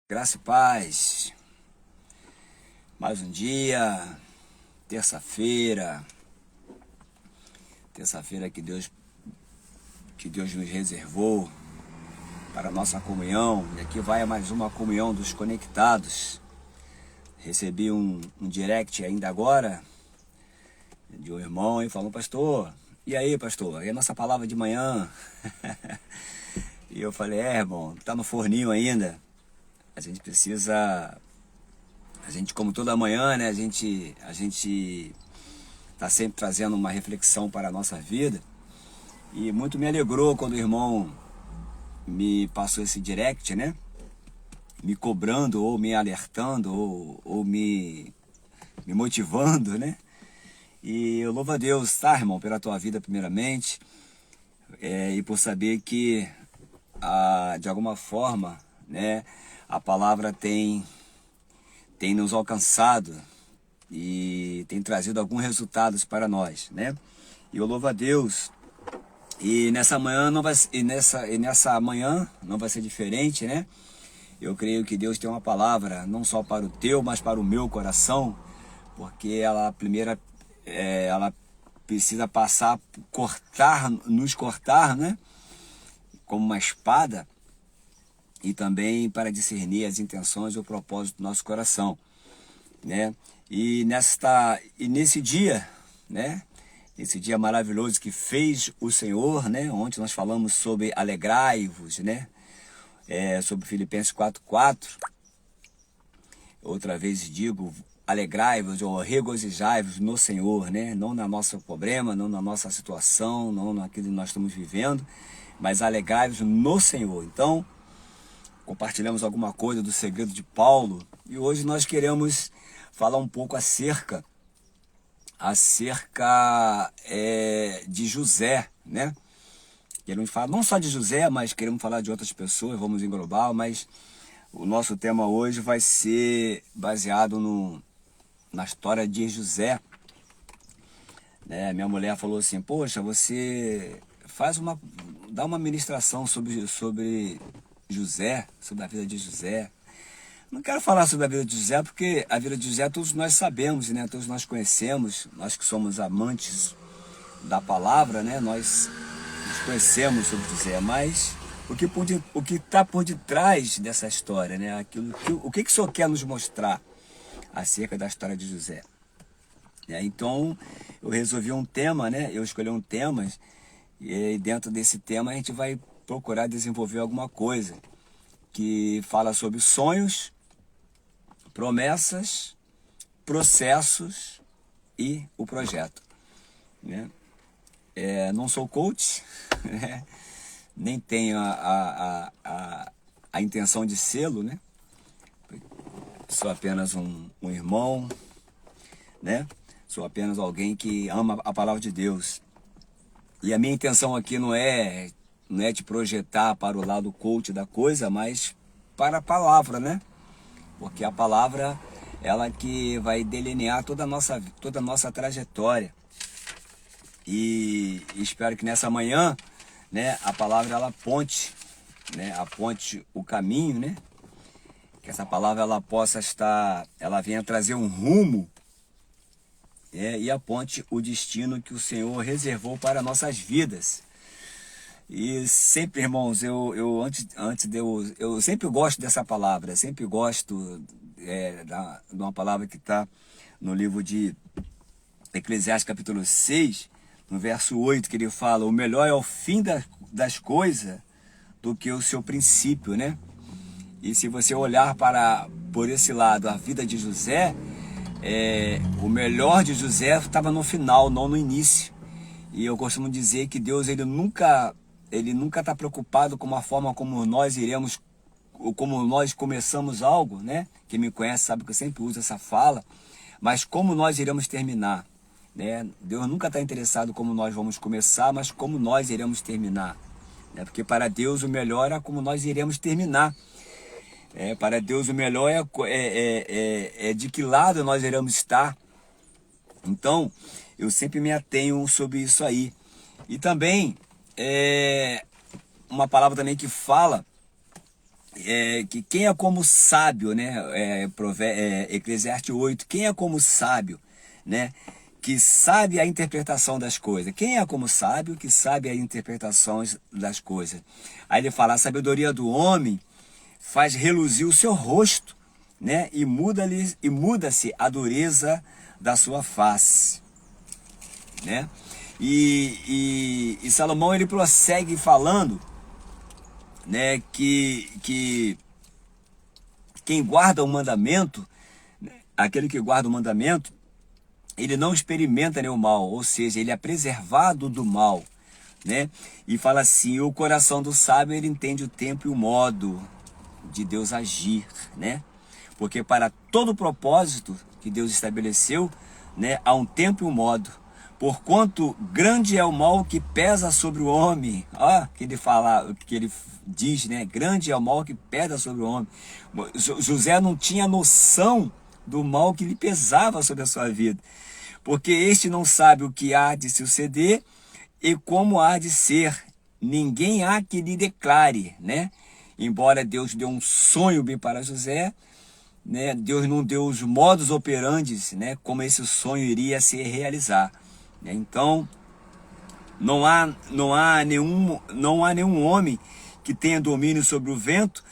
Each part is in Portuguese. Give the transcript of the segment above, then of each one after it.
Graça e paz, mais um dia, terça-feira que Deus nos reservou para a nossa comunhão. E aqui vai mais uma comunhão dos conectados. Recebi um direct ainda agora de um irmão e falou: pastor, e aí pastor, e a nossa palavra de manhã? E eu falei: irmão, tá no forninho ainda. A gente precisa, como toda manhã, né, a gente está sempre trazendo uma reflexão para a nossa vida. E muito me alegrou quando o irmão me passou esse direct, né, me cobrando, ou me alertando, ou me motivando, né. E eu louvo a Deus, tá, irmão, pela tua vida primeiramente, e por saber que, de alguma forma, né, a palavra tem nos alcançado e tem trazido alguns resultados para nós, né? E eu louvo a Deus. E nessa manhã nessa manhã não vai ser diferente, né? Eu creio que Deus tem uma palavra não só para o teu, mas para o meu coração, porque ela ela precisa passar, nos cortar, né? Como uma espada. E também para discernir as intenções e o propósito do nosso coração, né? E nesse dia, né? Esse dia maravilhoso que fez o Senhor, né? Ontem nós falamos sobre alegrai-vos, né? Sobre Filipenses 4:4. Outra vez digo, alegrai-vos ou regozijai-vos no Senhor, né? Não na nosso problema, não na nossa situação, não naquilo que nós estamos vivendo, mas alegrai-vos no Senhor. Então, compartilhamos alguma coisa do segredo de Paulo, e hoje nós queremos falar um pouco acerca de José, né? Queremos falar não só de José, mas queremos falar de outras pessoas, vamos englobar, mas o nosso tema hoje vai ser baseado na história de José, né? Minha mulher falou assim: poxa, você dá uma ministração sobre José, sobre a vida de José. Não quero falar sobre a vida de José, porque a vida de José todos nós sabemos, né? Todos nós conhecemos, nós que somos amantes da palavra, né? Nós conhecemos sobre José, mas o que está por detrás dessa história, né? O que o Senhor quer nos mostrar acerca da história de José? Então, eu resolvi um tema, né? Eu escolhi um tema, e dentro desse tema a gente vai procurar desenvolver alguma coisa que fala sobre sonhos, promessas, processos e o projeto, né? Não sou coach, né? Nem tenho a intenção de sê-lo, né? Sou apenas um irmão, né? Sou apenas alguém que ama a palavra de Deus. E a minha intenção aqui não é te projetar para o lado coach da coisa, mas para a palavra, né? Porque a palavra, ela que vai delinear toda a nossa trajetória. E espero que nessa manhã, né, a palavra ela aponte o caminho, né? Que essa palavra ela venha trazer um rumo, e aponte o destino que o Senhor reservou para nossas vidas. E sempre, irmãos, eu sempre gosto dessa palavra, sempre gosto de uma palavra que está no livro de Eclesiastes capítulo 6, no verso 8, que ele fala: o melhor é o fim das coisas do que o seu princípio, né? E se você olhar por esse lado, a vida de José, o melhor de José estava no final, não no início. E eu costumo dizer que Deus ele nunca está preocupado com a forma como nós começamos algo, né? Quem me conhece sabe que eu sempre uso essa fala, mas como nós iremos terminar, né? Deus nunca está interessado como nós vamos começar, mas como nós iremos terminar, né? Porque para Deus o melhor é como nós iremos terminar. Para Deus o melhor é de que lado nós iremos estar. Então, eu sempre me atenho sobre isso aí. E também, uma palavra também que fala que quem é como sábio, né? Eclesiastes 8, quem é como sábio, né? Que sabe a interpretação das coisas. Quem é como sábio que sabe a interpretação das coisas? Aí ele fala, a sabedoria do homem faz reluzir o seu rosto, né? E muda-se a dureza da sua face, né? E Salomão, ele prossegue falando, né, que quem guarda o mandamento, aquele que guarda o mandamento, ele não experimenta nenhum mal, ou seja, ele é preservado do mal, né? E fala assim, o coração do sábio, ele entende o tempo e o modo de Deus agir, né? Porque para todo propósito que Deus estabeleceu, né, há um tempo e um modo. Porquanto grande é o mal que pesa sobre o homem. Que ele fala, que ele diz, né? Grande é o mal que pesa sobre o homem. José não tinha noção do mal que lhe pesava sobre a sua vida. Porque este não sabe o que há de suceder e como há de ser. Ninguém há que lhe declare, né? Embora Deus deu um sonho bem para José, né? Deus não deu os modus operandi, né? Como esse sonho iria se realizar. Então, não há nenhum homem que tenha domínio sobre o vento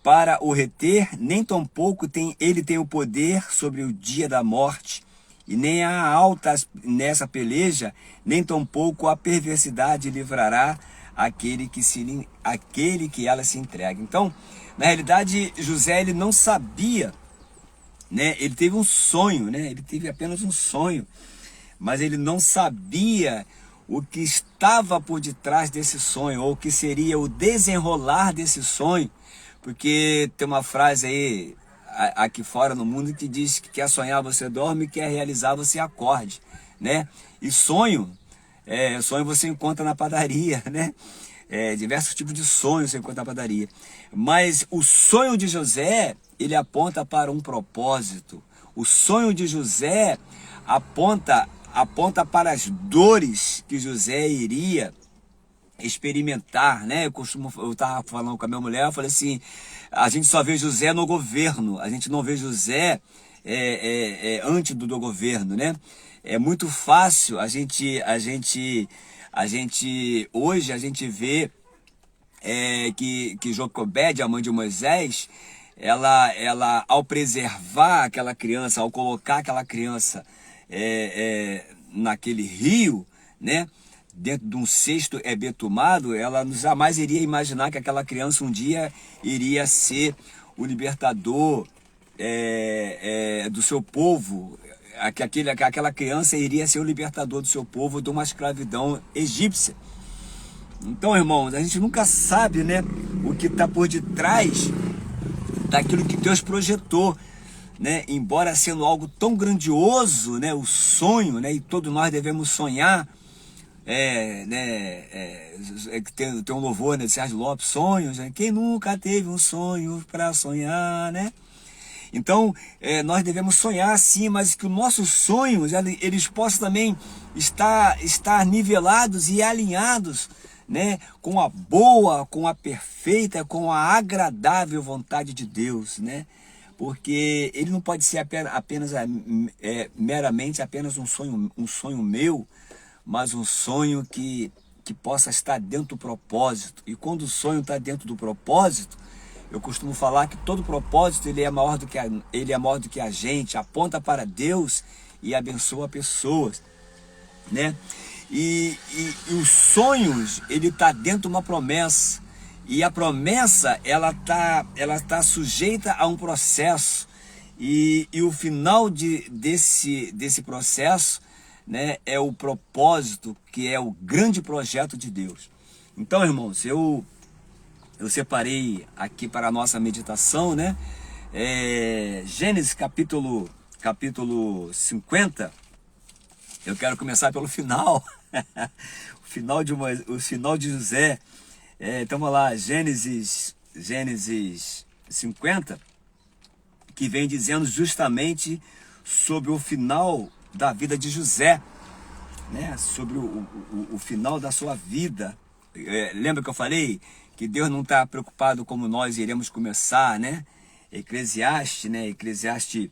para o reter, nem tampouco ele tem o poder sobre o dia da morte, e nem há altas nessa peleja, nem tampouco a perversidade livrará aquele que ela se entrega. Então, na realidade, José, ele não sabia, né? Ele teve um sonho, né? Ele teve apenas um sonho, mas ele não sabia o que estava por detrás desse sonho, ou o que seria o desenrolar desse sonho, porque tem uma frase aí, aqui fora no mundo, que diz que quer sonhar você dorme, quer realizar você acorde, né? E sonho você encontra na padaria, né? Diversos tipos de sonhos você encontra na padaria. Mas o sonho de José, ele aponta para um propósito. O sonho de José aponta para as dores que José iria experimentar, né? Eu estava falando com a minha mulher, eu falei assim, a gente só vê José no governo, a gente não vê José antes do governo, né? É muito fácil hoje a gente vê que Jocobede, a mãe de Moisés, ela ao preservar aquela criança, ao colocar aquela criança naquele rio, né, dentro de um cesto betumado, ela jamais iria imaginar que aquela criança um dia iria ser o libertador do seu povo, que aquela criança iria ser o libertador do seu povo de uma escravidão egípcia. Então, irmãos, a gente nunca sabe, né, o que está por detrás daquilo que Deus projetou, né? Embora sendo algo tão grandioso, né, o sonho, né, e todos nós devemos sonhar, tem um louvor, né, de Sérgio Lopes, sonhos, né? Quem nunca teve um sonho para sonhar, né? Então, nós devemos sonhar sim, mas que os nossos sonhos, eles possam também estar nivelados e alinhados, né, com a boa, com a perfeita, com a agradável vontade de Deus, né? Porque ele não pode ser meramente apenas um sonho meu, mas um sonho que possa estar dentro do propósito. E quando o sonho está dentro do propósito, eu costumo falar que todo propósito ele é maior do que a gente, aponta para Deus e abençoa pessoas, né? E os sonhos, ele está dentro de uma promessa. E a promessa, ela tá sujeita a um processo. E o final desse processo, né, é o propósito, que é o grande projeto de Deus. Então, irmãos, eu separei aqui para a nossa meditação, né, Gênesis capítulo 50. Eu quero começar pelo final. o final de José. Então vamos lá, Gênesis 50, que vem dizendo justamente sobre o final da vida de José, né? Sobre o final da sua vida. Lembra que eu falei que Deus não está preocupado como nós iremos começar, né? Eclesiastes, né? Eclesiastes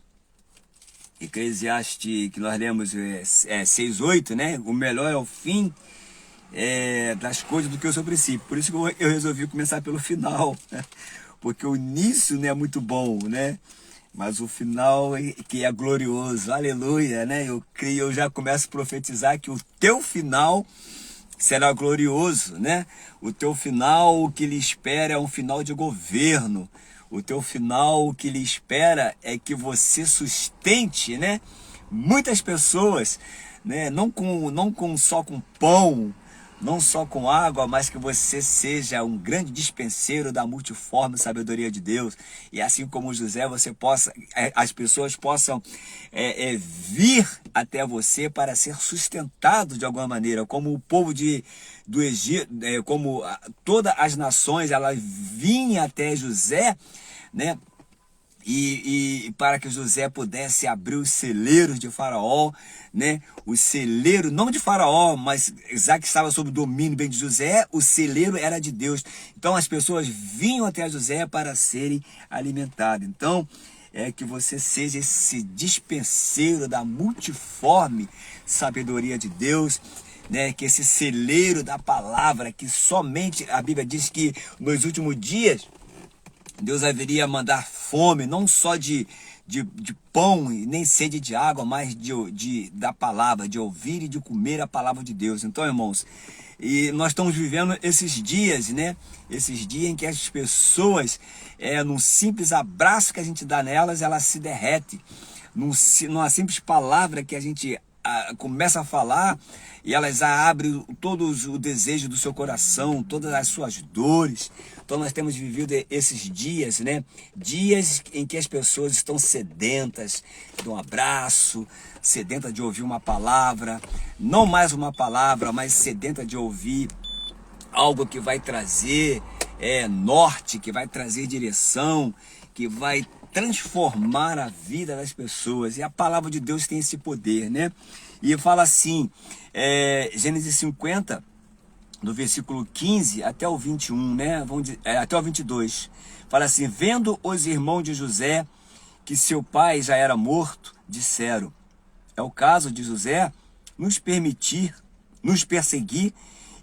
que nós lemos 6:8, né? O melhor é o fim das coisas do que o seu princípio. Por isso que eu resolvi começar pelo final, né? Porque o início não é muito bom, né? Mas o final que é glorioso, aleluia, né? Eu já começo a profetizar que o teu final será glorioso, né? O teu final, o que lhe espera é um final de governo. O teu final, o que lhe espera é que você sustente, né? Muitas pessoas, né? Não só com pão, não só com água, mas que você seja um grande dispenseiro da multiforme sabedoria de Deus. E assim como José, as pessoas possam vir até você para ser sustentado de alguma maneira, como o povo do Egito, como todas as nações, elas vinham até José, né? E para que José pudesse abrir os celeiros de Faraó, né? O celeiro, não de Faraó, mas já que estava sob o domínio bem de José, o celeiro era de Deus. Então as pessoas vinham até José para serem alimentadas. Então, que você seja esse dispenseiro da multiforme sabedoria de Deus, né? Que esse celeiro da palavra, que somente a Bíblia diz que nos últimos dias Deus haveria mandar fome, não só de pão e nem sede de água, mas da palavra, de ouvir e de comer a palavra de Deus. Então, irmãos, e nós estamos vivendo esses dias, né? Esses dias em que as pessoas, num simples abraço que a gente dá nelas, elas se derretem. Numa simples palavra que a gente começa a falar, e elas abrem todos o desejo do seu coração, todas as suas dores. Então nós temos vivido esses dias, né? Dias em que as pessoas estão sedentas de um abraço, sedentas de ouvir uma palavra, não mais uma palavra, mas sedenta de ouvir algo que vai trazer norte, que vai trazer direção, que vai transformar a vida das pessoas. E a palavra de Deus tem esse poder, né? E fala assim, Gênesis 50, do versículo 15 até o 21, né? Até o 22. Fala assim: vendo os irmãos de José que seu pai já era morto, disseram: é o caso de José nos perseguir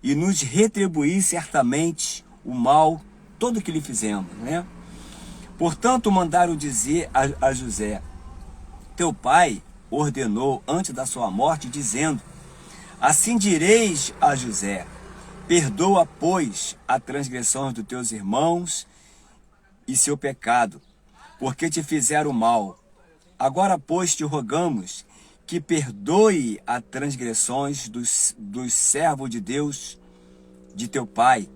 e nos retribuir certamente o mal todo que lhe fizemos, né? Portanto, mandaram dizer a José: teu pai ordenou antes da sua morte, dizendo: assim direis a José: perdoa, pois, a transgressão dos teus irmãos e seu pecado, porque te fizeram mal. Agora, pois, te rogamos que perdoe as transgressões dos servos de Deus, de teu pai.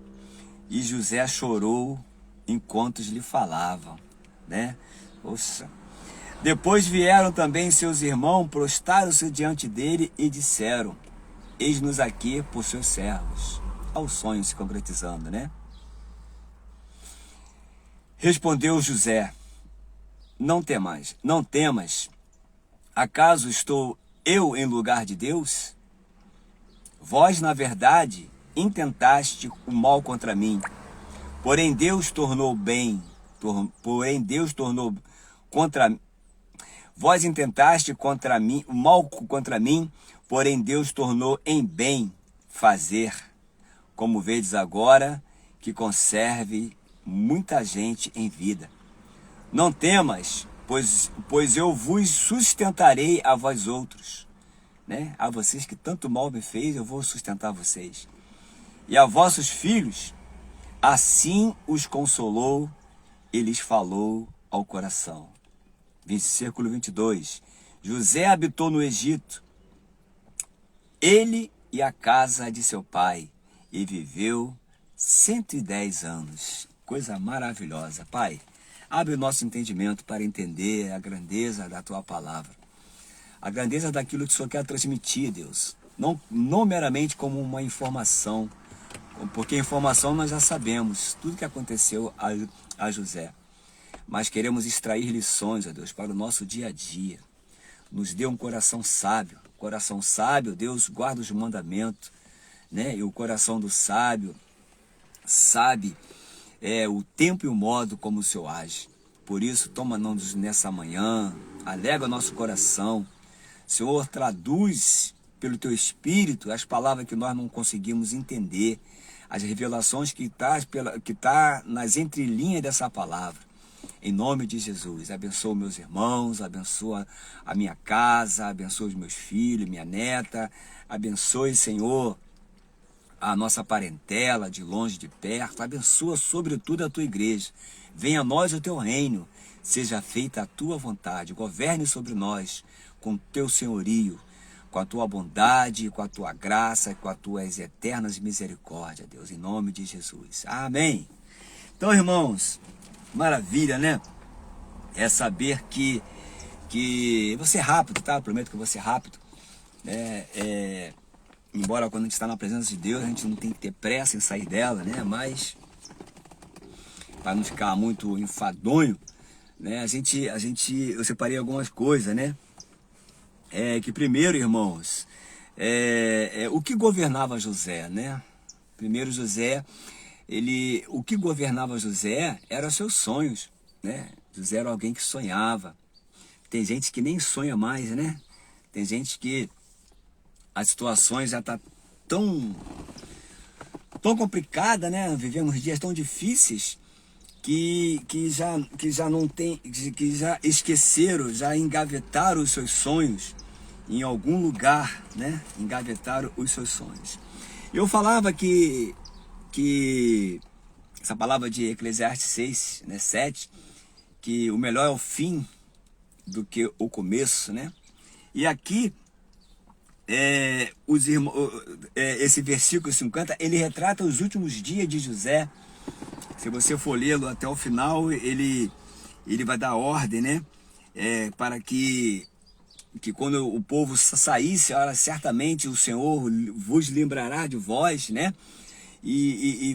E José chorou enquanto lhe falavam, né? Poxa. Depois vieram também seus irmãos, prostaram-se diante dele e disseram: eis-nos aqui por seus servos. Olha o sonho se concretizando, né? Respondeu José: não temas, acaso estou eu em lugar de Deus? Vós, na verdade, intentaste o mal contra mim, porém Deus tornou contra mim. Vós intentaste contra mim o mal contra mim, porém Deus tornou em bem fazer, como vedes agora, que conserve muita gente em vida. Não temas, pois eu vos sustentarei a vós outros, né? A vocês que tanto mal me fez, eu vou sustentar vocês. E a vossos filhos, assim os consolou e lhes falou ao coração. Versículo 22. José habitou no Egito, ele e a casa de seu pai, e viveu 110 anos. Coisa maravilhosa. Pai, abre o nosso entendimento para entender a grandeza da tua palavra, a grandeza daquilo que o Senhor quer transmitir, Deus. Não meramente como uma informação, porque informação nós já sabemos, tudo que aconteceu a José. Mas queremos extrair lições, ó Deus, para o nosso dia a dia. Nos dê um coração sábio. Coração sábio, Deus, guarda os mandamentos, né? E o coração do sábio sabe o tempo e o modo como o Senhor age. Por isso, toma-nos nessa manhã, alegra o nosso coração. Senhor, traduz pelo Teu Espírito as palavras que nós não conseguimos entender, as revelações que tá nas entrelinhas dessa palavra. Em nome de Jesus, abençoa meus irmãos, abençoa a minha casa, abençoa os meus filhos, minha neta, abençoe, Senhor, a nossa parentela, de longe, de perto, abençoa sobretudo a Tua igreja. Venha a nós o Teu reino, seja feita a Tua vontade, governe sobre nós com Teu senhorio, com a Tua bondade, com a Tua graça, com as Tuas eternas misericórdias, Deus, em nome de Jesus. Amém. Então, irmãos, maravilha, né? É saber que vou ser rápido, tá? Eu prometo que eu vou ser rápido. Embora quando a gente está na presença de Deus, a gente não tem que ter pressa em sair dela, né? Mas, para não ficar muito enfadonho, né? Eu separei algumas coisas, né? Que primeiro, irmãos, o que governava José, né? Primeiro, José, o que governava José eram seus sonhos, né? José era alguém que sonhava. Tem gente que nem sonha mais, né? Tem gente que as situações já tá tão complicada, né? Vivemos dias tão difíceis que já não tem, que já esqueceram, já engavetaram os seus sonhos em algum lugar, né? Engavetaram os seus sonhos. Eu falava que essa palavra de Eclesiastes 6, né, 7, que o melhor é o fim do que o começo, né? E aqui, esse versículo 50, ele retrata os últimos dias de José. Se você for lê-lo até o final, ele vai dar ordem, né? Para que quando o povo saísse, ora, certamente o Senhor vos lembrará de vós, né? E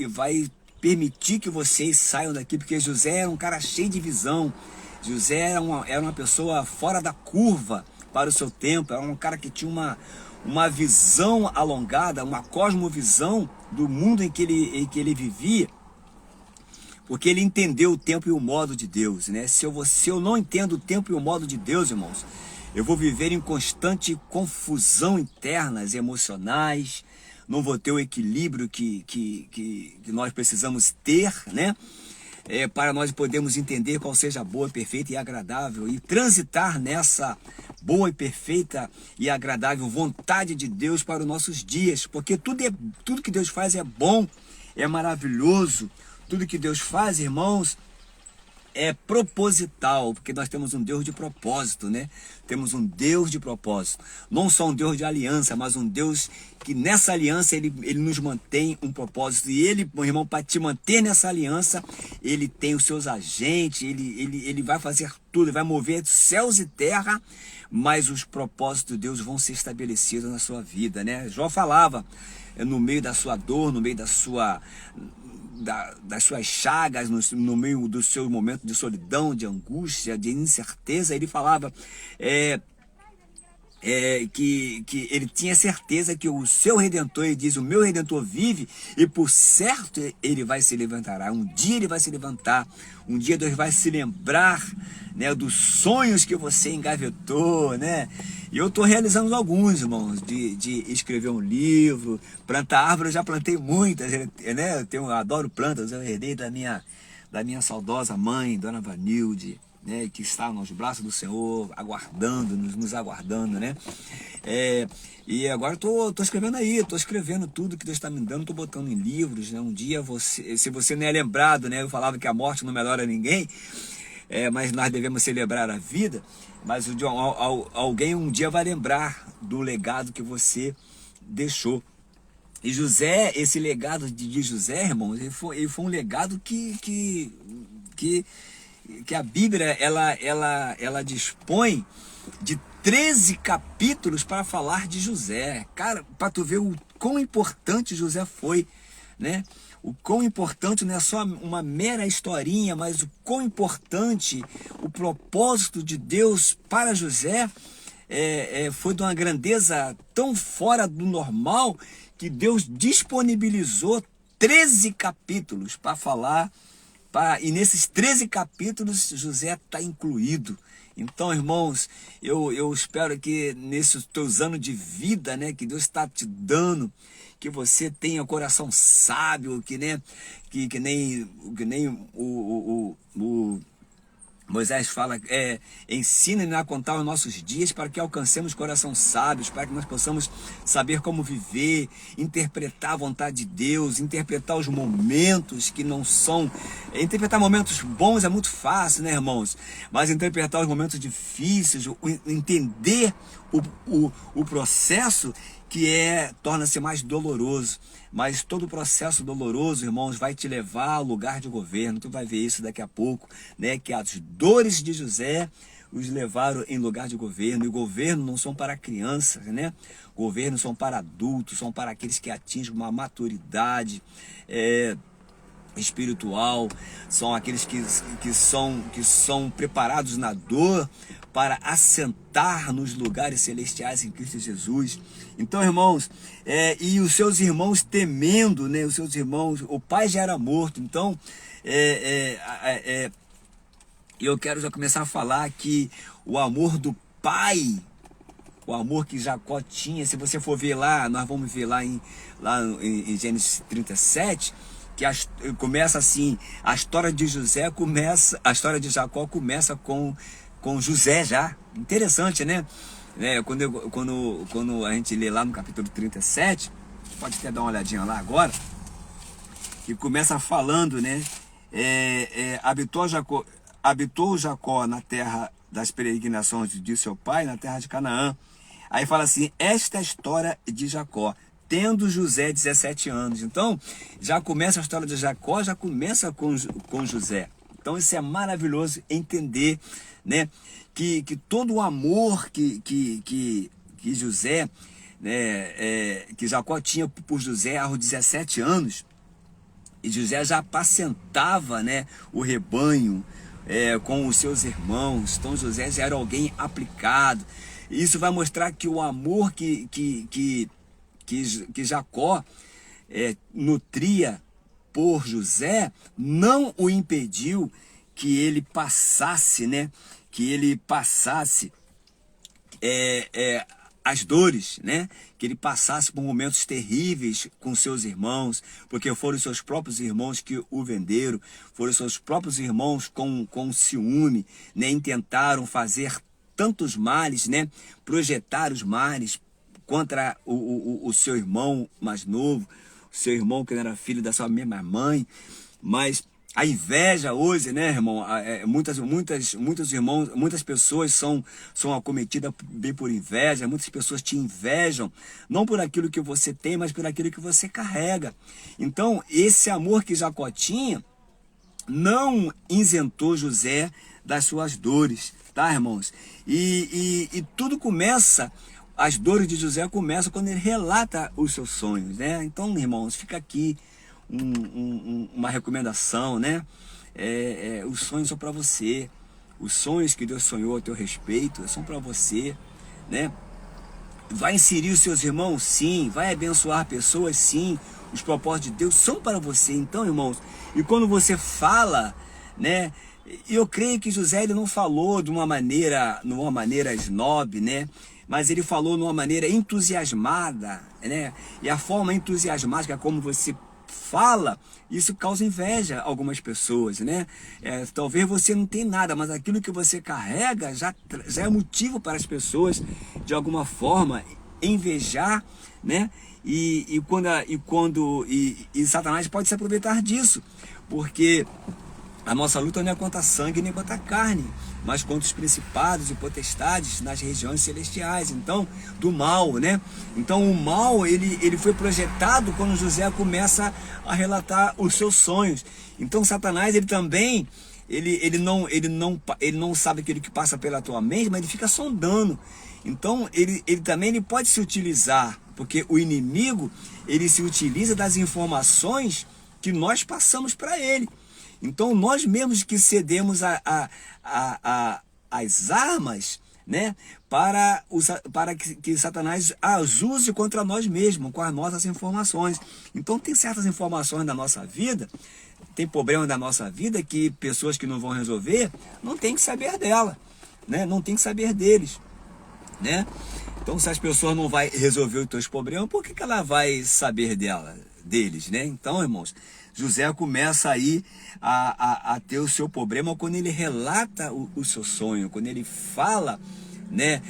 vai permitir que vocês saiam daqui, porque José era um cara cheio de visão. José era uma pessoa fora da curva para o seu tempo, era um cara que tinha uma visão alongada, uma cosmovisão do mundo em que ele vivia, porque ele entendeu o tempo e o modo de Deus, né? Se eu não entendo o tempo e o modo de Deus, irmãos, eu vou viver em constante confusão internas, emocionais, não vou ter o equilíbrio que nós precisamos ter, né? Para nós podermos entender qual seja a boa, perfeita e agradável e transitar nessa boa e perfeita e agradável vontade de Deus para os nossos dias, porque tudo que Deus faz é bom, é maravilhoso. Tudo que Deus faz, irmãos, é proposital, porque nós temos um Deus de propósito, né? Temos um Deus de propósito. Não só um Deus de aliança, mas um Deus que nessa aliança ele nos mantém um propósito. E ele, meu irmão, para te manter nessa aliança, ele tem os seus agentes, ele vai fazer tudo, ele vai mover céus e terra, mas os propósitos de Deus vão ser estabelecidos na sua vida, né? Jó falava, no meio da sua dor, no meio das suas chagas, no meio do seu momento de solidão, de angústia, de incerteza, ele falava que ele tinha certeza que o seu Redentor, ele diz, o meu Redentor vive e por certo ele vai se levantar. Um dia ele vai se levantar, um dia Deus vai se lembrar, né, dos sonhos que você engavetou, né? E eu estou realizando alguns, irmãos, de escrever um livro, plantar árvore. Eu já plantei muitas, né? Eu adoro plantas, eu herdei da minha saudosa mãe, Dona Vanilde, né, que está nos braços do Senhor, aguardando, nos aguardando, né? E agora estou escrevendo aí, estou escrevendo tudo que Deus está me dando, estou botando em livros, né? Um dia, se você não é lembrado, né? Eu falava que a morte não melhora ninguém, mas nós devemos celebrar a vida, mas alguém um dia vai lembrar do legado que você deixou. E José, esse legado de José, irmãos, ele foi um legado que a Bíblia ela dispõe de 13 capítulos para falar de José. Cara, para tu ver o quão importante José foi, né? O quão importante não é só uma mera historinha, mas o quão importante o propósito de Deus para José foi de uma grandeza tão fora do normal que Deus disponibilizou 13 capítulos para falar, e nesses 13 capítulos José está incluído. Então, irmãos, eu espero que nesses teus anos de vida, né, que Deus está te dando, que você tenha coração sábio, que nem o Moisés fala, ensina-nos a contar os nossos dias para que alcancemos coração sábios, para que nós possamos saber como viver, interpretar a vontade de Deus, interpretar os momentos que não são... Interpretar momentos bons é muito fácil, né, irmãos? Mas interpretar os momentos difíceis, entender o processo que torna-se mais doloroso. Mas todo o processo doloroso, irmãos, vai te levar ao lugar de governo. Tu vai ver isso daqui a pouco, né? Que as dores de José os levaram em lugar de governo. E o governo não são para crianças, né? Governo são para adultos, são para aqueles que atingem uma maturidade espiritual, são aqueles que são preparados na dor para assentar nos lugares celestiais em Cristo Jesus. Então, irmãos, e os seus irmãos temendo, né? Os seus irmãos, o pai já era morto. Então, eu quero já começar a falar que o amor do pai, o amor que Jacó tinha, se você for ver lá, nós vamos ver lá em Gênesis 37, que começa assim, a história de Jacó começa com José já. Interessante, né? Quando a gente lê lá no capítulo 37, pode até dar uma olhadinha lá agora, que começa falando, né? Habitou Jacó na terra das peregrinações de seu pai, na terra de Canaã. Aí fala assim, esta é a história de Jacó, tendo José 17 anos. Então, já começa a história de Jacó, já começa com José. Então, isso é maravilhoso entender, né? Que todo o amor que José, né, que Jacó tinha por José aos 17 anos, e José já apacentava, né, o rebanho com os seus irmãos. Então, José já era alguém aplicado. Isso vai mostrar que o amor que Jacó nutria por José não o impediu que ele passasse, né? Que ele passasse as dores, né? Que ele passasse por momentos terríveis com seus irmãos, porque foram seus próprios irmãos que o venderam, foram seus próprios irmãos com ciúme, né? Intentaram fazer tantos males, né? Projetar os males contra o seu irmão mais novo, o seu irmão que não era filho da sua mesma mãe. Mas a inveja hoje, né, irmão? Muitas pessoas são acometidas bem por inveja. Muitas pessoas te invejam, não por aquilo que você tem, mas por aquilo que você carrega. Então, esse amor que Jacó tinha não isentou José das suas dores, tá, irmãos? E tudo começa, as dores de José começam quando ele relata os seus sonhos, né? Então, irmãos, fica aqui uma recomendação, né? Os sonhos são para você. Os sonhos que Deus sonhou a teu respeito são para você, né? Vai inserir os seus irmãos? Sim. Vai abençoar pessoas? Sim. Os propósitos de Deus são para você. Então, irmãos, e quando você fala, né? Eu creio que José, ele não falou de uma maneira snob, né? Mas ele falou de uma maneira entusiasmada, né? E a forma entusiasmática como você fala, isso causa inveja a algumas pessoas, né? Talvez você não tenha nada, mas aquilo que você carrega já é motivo para as pessoas, de alguma forma, invejar, né? E Satanás pode se aproveitar disso, porque a nossa luta não é contra sangue nem contra carne, mas contra os principados e potestades nas regiões celestiais, então, do mal, né? Então, o mal, ele foi projetado quando José começa a relatar os seus sonhos. Então, Satanás, ele também, ele não sabe aquilo que passa pela tua mente, mas ele fica sondando. Então, ele também pode se utilizar, porque o inimigo, ele se utiliza das informações que nós passamos para ele. Então, nós mesmos que cedemos as armas, né, para que Satanás as use contra nós mesmos, com as nossas informações. Então tem certas informações da nossa vida, tem problemas da nossa vida que pessoas que não vão resolver, não tem que saber dela, né, não tem que saber deles, né? Então se as pessoas não vão resolver os teus problemas, por que ela vai saber deles, né? Então, irmãos, José começa aí a ter o seu problema quando ele relata o seu sonho, quando ele fala, né,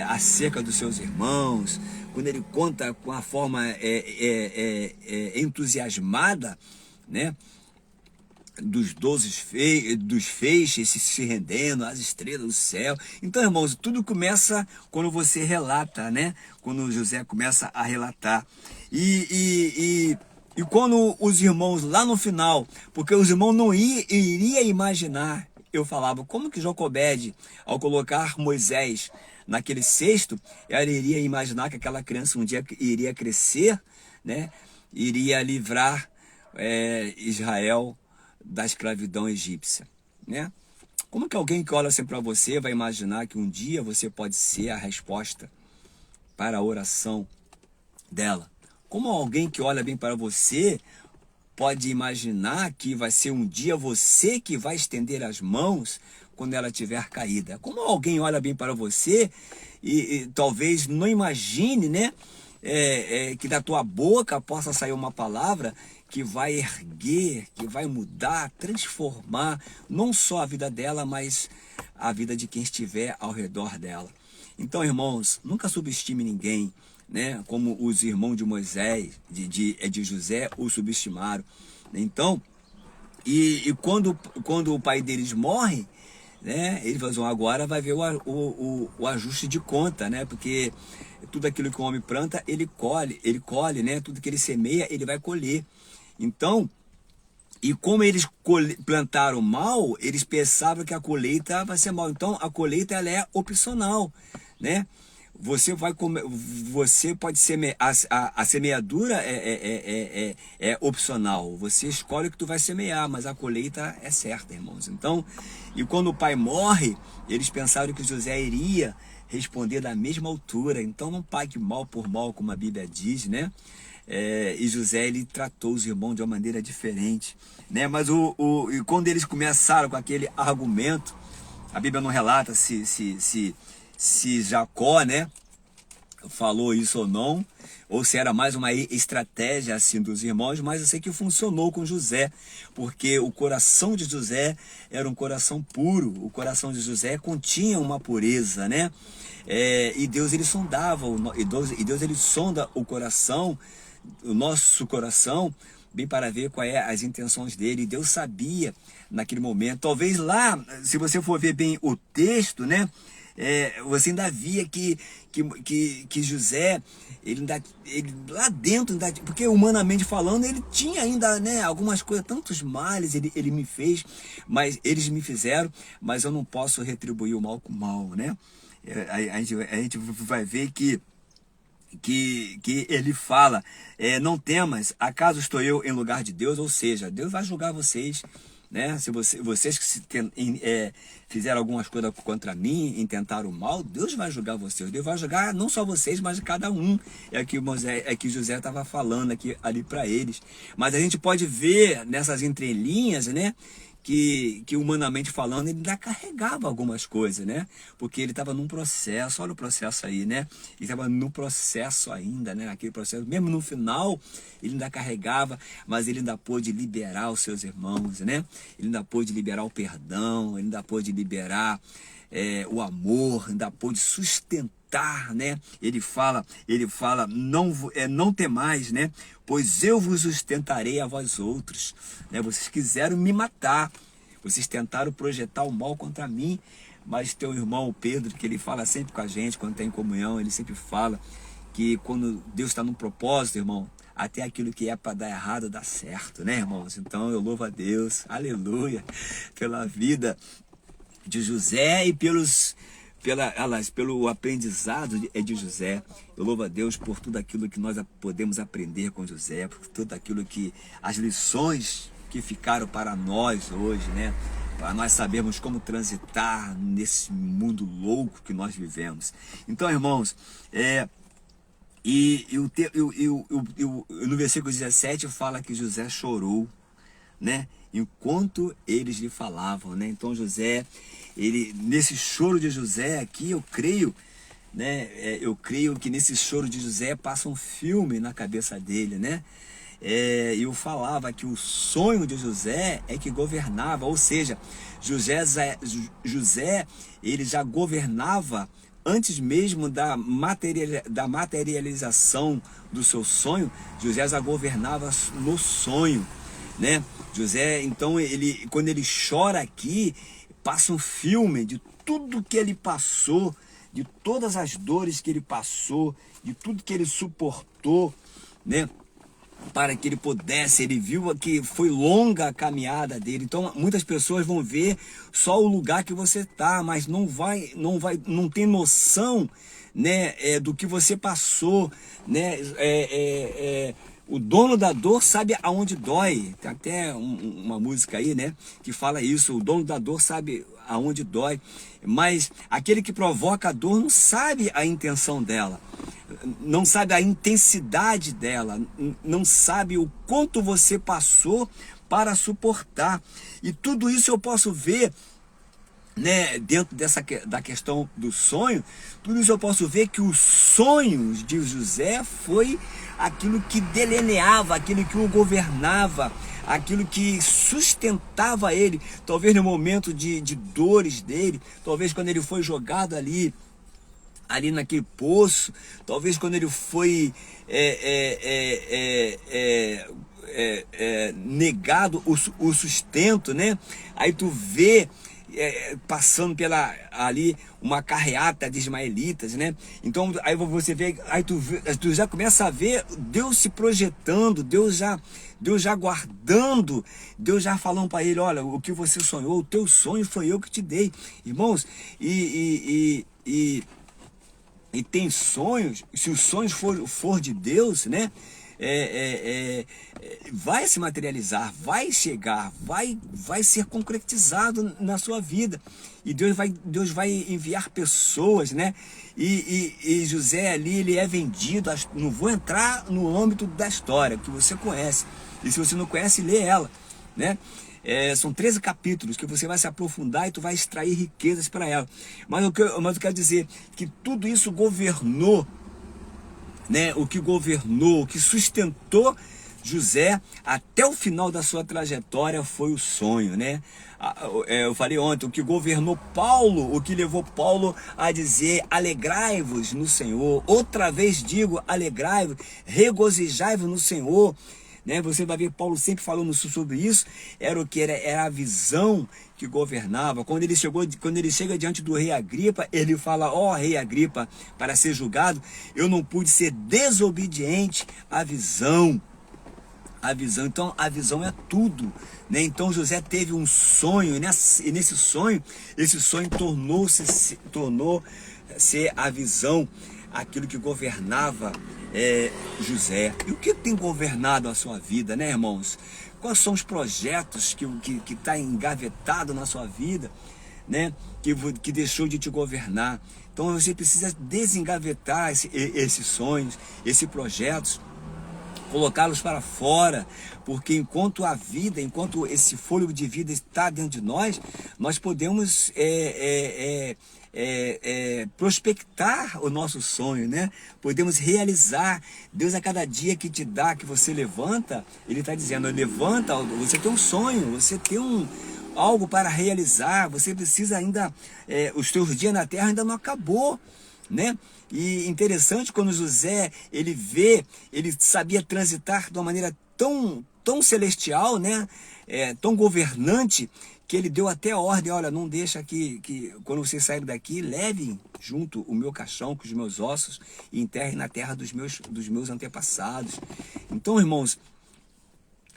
acerca dos seus irmãos, quando ele conta com a forma entusiasmada, né, dos feixes se rendendo, as estrelas do céu. Então, irmãos, tudo começa quando você relata, né? Quando José começa a relatar. E quando os irmãos lá no final, porque os irmãos não iriam imaginar, eu falava, como que Jocobede, ao colocar Moisés naquele cesto, ela iria imaginar que aquela criança um dia iria crescer, né? Iria livrar Israel da escravidão egípcia, né? Como que alguém que olha assim para você vai imaginar que um dia você pode ser a resposta para a oração dela? Como alguém que olha bem para você pode imaginar que vai ser um dia você que vai estender as mãos quando ela estiver caída? Como alguém olha bem para você e talvez não imagine, né, que da tua boca possa sair uma palavra que vai erguer, que vai mudar, transformar não só a vida dela, mas a vida de quem estiver ao redor dela. Então, irmãos, nunca subestime ninguém, né? Como os irmãos de Moisés, de José, o subestimaram. Então, e quando o pai deles morre, né? Eles falam, agora vai ver o ajuste de conta, né? Porque tudo aquilo que o homem planta, ele colhe, né? Tudo que ele semeia, ele vai colher. Então, e como eles plantaram mal, eles pensavam que a colheita vai ser mal. Então, a colheita ela é opcional, né? Você pode semear, a semeadura é opcional. Você escolhe o que tu vai semear, mas a colheita é certa, irmãos. Então, e quando o pai morre, eles pensaram que José iria responder da mesma altura. Então, não pague mal por mal, como a Bíblia diz, né? E José, ele tratou os irmãos de uma maneira diferente, né? Mas e quando eles começaram com aquele argumento, a Bíblia não relata se Jacó, né, falou isso ou se era mais uma estratégia assim dos irmãos, mas eu sei que funcionou com José, porque o coração de José era um coração puro, o coração de José continha uma pureza, né? E Deus ele sondava, e Deus ele sonda o coração, o nosso coração, bem para ver qual é as intenções dele. E Deus sabia naquele momento. Talvez lá, se você for ver bem o texto, né, você ainda via que José, ele lá dentro, porque humanamente falando, ele tinha ainda, né, algumas coisas, tantos males ele me fez, mas eles me fizeram, mas eu não posso retribuir o mal com o mal, né? A gente vai ver que ele fala, não temas, acaso estou eu em lugar de Deus? Ou seja, Deus vai julgar vocês, né? Se vocês que fizeram algumas coisas contra mim, intentaram o mal, Deus vai julgar vocês. Deus vai julgar não só vocês, mas cada um. Que José estava falando ali para eles. Mas a gente pode ver nessas entrelinhas, né, que humanamente falando, ele ainda carregava algumas coisas, né? Porque ele estava num processo, olha o processo aí, né? Ele estava no processo ainda, né? Aquele processo, mesmo no final, ele ainda carregava, mas ele ainda pôde liberar os seus irmãos, né? Ele ainda pôde liberar o perdão, ele ainda pôde liberar o amor, ainda pôde sustentar, né? Ele fala, não temais, né? Pois eu vos sustentarei a vós outros, né? Vocês quiseram me matar, vocês tentaram projetar o mal contra mim, mas teu irmão Pedro, que ele fala sempre com a gente, quando tem comunhão, ele sempre fala que quando Deus está num propósito, irmão, até aquilo que é para dar errado dá certo, né, irmãos? Então eu louvo a Deus, aleluia, pela vida de José e pelo aprendizado de José. Eu louvo a Deus por tudo aquilo que nós podemos aprender com José, por tudo aquilo as lições que ficaram para nós hoje, né? para nós sabermos como transitar nesse mundo louco que nós vivemos. Então, irmãos, no versículo 17 fala que José chorou, né? Enquanto eles lhe falavam, né? Então José, nesse choro de José aqui, eu creio, né? Eu creio que nesse choro de José passa um filme na cabeça dele, né? Eu falava que o sonho de José é que governava, ou seja, José ele já governava antes mesmo da materialização do seu sonho. José já governava no sonho, né? José, então, quando ele chora aqui, passa um filme de tudo que ele passou, de todas as dores que ele passou, de tudo que ele suportou, né? Para que ele pudesse, ele viu que foi longa a caminhada dele. Então muitas pessoas vão ver só o lugar que você está, mas não tem noção, né, do que você passou, né? O dono da dor sabe aonde dói. Tem até uma música aí, né, que fala isso. O dono da dor sabe aonde dói, mas aquele que provoca a dor não sabe a intenção dela, não sabe a intensidade dela, não sabe o quanto você passou para suportar. E tudo isso eu posso ver, né, dentro da questão do sonho. Tudo isso eu posso ver que os sonhos de José foi aquilo que delineava, aquilo que o governava, aquilo que sustentava ele, talvez no momento de dores dele, talvez quando ele foi jogado ali naquele poço, talvez quando ele foi negado o sustento, né? Aí tu vê passando ali uma carreata de ismaelitas, né? Então aí você vê, aí tu já começa a ver Deus se projetando, Deus já guardando, Deus já falando para ele: olha, o que você sonhou, o teu sonho foi eu que te dei, irmãos. E tem sonhos, se os sonhos for de Deus, né? Vai se materializar, vai chegar, vai ser concretizado na sua vida. E Deus vai enviar pessoas, né? E José ali, ele é vendido. Não vou entrar no âmbito da história que você conhece. E se você não conhece, lê ela, né? São 13 capítulos que você vai se aprofundar e tu vai extrair riquezas para ela. Mas eu quero dizer que tudo isso governou, né? O que sustentou José até o final da sua trajetória foi o sonho, né? Eu falei ontem, o que governou Paulo, o que levou Paulo a dizer: alegrai-vos no Senhor. Outra vez digo, alegrai-vos, regozijai-vos no Senhor. Né? Você vai ver Paulo sempre falando sobre isso. Era a visão que governava. Quando ele chega diante do rei Agripa, ele fala: ó rei Agripa, para ser julgado, eu não pude ser desobediente à visão. Então a visão é tudo, né? Então José teve um sonho, e nesse sonho, esse sonho tornou-se a visão, aquilo que governava José. E o que tem governado a sua vida, né, irmãos? Quais são os projetos que está engavetado na sua vida, né? Que deixou de te governar? Então você precisa desengavetar esses sonhos, esses projetos, colocá-los para fora, porque enquanto esse fôlego de vida está dentro de nós, nós podemos prospectar o nosso sonho, né? Podemos realizar. Deus, a cada dia que te dá, que você levanta, Ele está dizendo: levanta, você tem um sonho, você tem algo para realizar, você precisa ainda, os teus dias na terra ainda não acabou, né? E interessante, quando José, ele sabia transitar de uma maneira tão celestial, né? Tão governante, que ele deu até a ordem: olha, não deixa que quando vocês saírem daqui, levem junto o meu caixão com os meus ossos e enterrem na terra dos meus antepassados. Então, irmãos,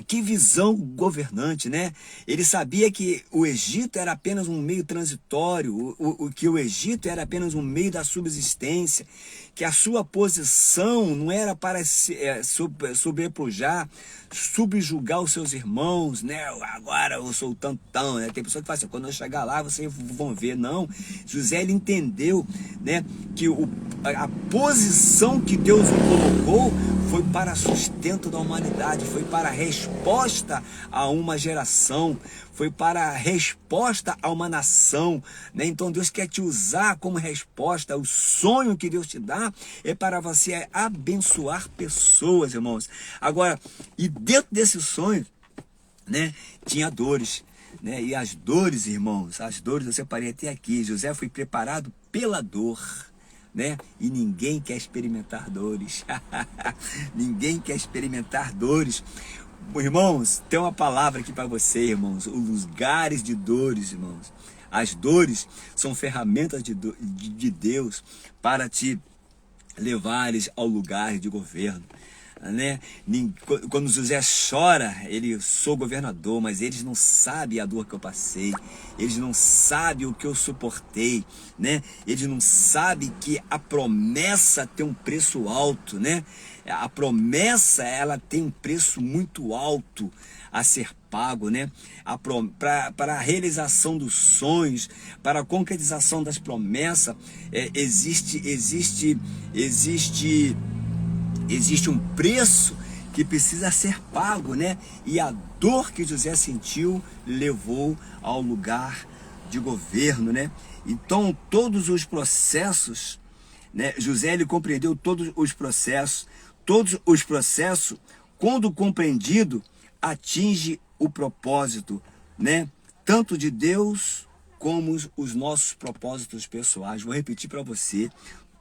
Que visão governante, né? Ele sabia que o Egito era apenas um meio transitório, que o Egito era apenas um meio da subsistência, que a sua posição não era para sobrepujar, subjugar os seus irmãos, né? Agora eu sou tantão, né? Tem pessoa que fala assim, quando eu chegar lá, vocês vão ver. Não, José, ele entendeu, né, que a posição que Deus o colocou foi para sustento da humanidade, foi para resposta a uma geração, foi para resposta a uma nação, né? Então Deus quer te usar como resposta. O sonho que Deus te dá é para você abençoar pessoas, irmãos. Agora, e dentro desse sonho, né, tinha dores, né? E as dores, irmãos, as dores eu separei até aqui. José foi preparado pela dor, né? E ninguém quer experimentar dores. Ninguém quer experimentar dores. Irmãos, tem uma palavra aqui para você, irmãos. Os lugares de dores, irmãos. As dores são ferramentas de Deus para te levares ao lugar de governo, né? Quando José chora, ele sou governador, mas eles não sabem a dor que eu passei, eles não sabem o que eu suportei, né? Eles não sabem que a promessa tem um preço alto, né? A promessa, ela tem um preço muito alto a ser pago, né? Para a realização dos sonhos, para a concretização das promessas, existe um preço que precisa ser pago, né? E a dor que José sentiu levou ao lugar de governo, né? Então, todos os processos, né? José, ele compreendeu todos os processos, quando compreendido, atinge o propósito, né? Tanto de Deus como os nossos propósitos pessoais. Vou repetir para você,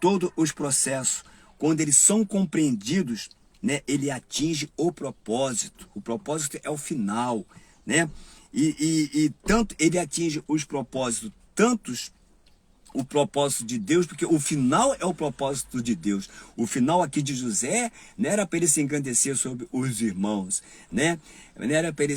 todos os processos, quando eles são compreendidos, né, ele atinge o propósito. O propósito é o final, né? E tanto ele atinge os propósitos, tantos o propósito de Deus, porque o final é o propósito de Deus. O final aqui de José não era para ele se engrandecer sobre os irmãos, né? Não era para ele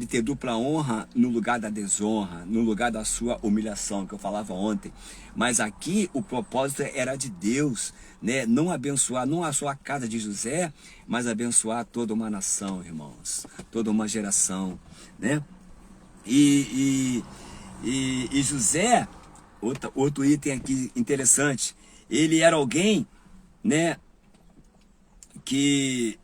ter dupla honra no lugar da desonra, no lugar da sua humilhação, que eu falava ontem. Mas aqui o propósito era de Deus, né? Não abençoar, não a sua casa de José, mas abençoar toda uma nação, irmãos, toda uma geração, né? E José, outro item aqui interessante, ele era alguém, né, que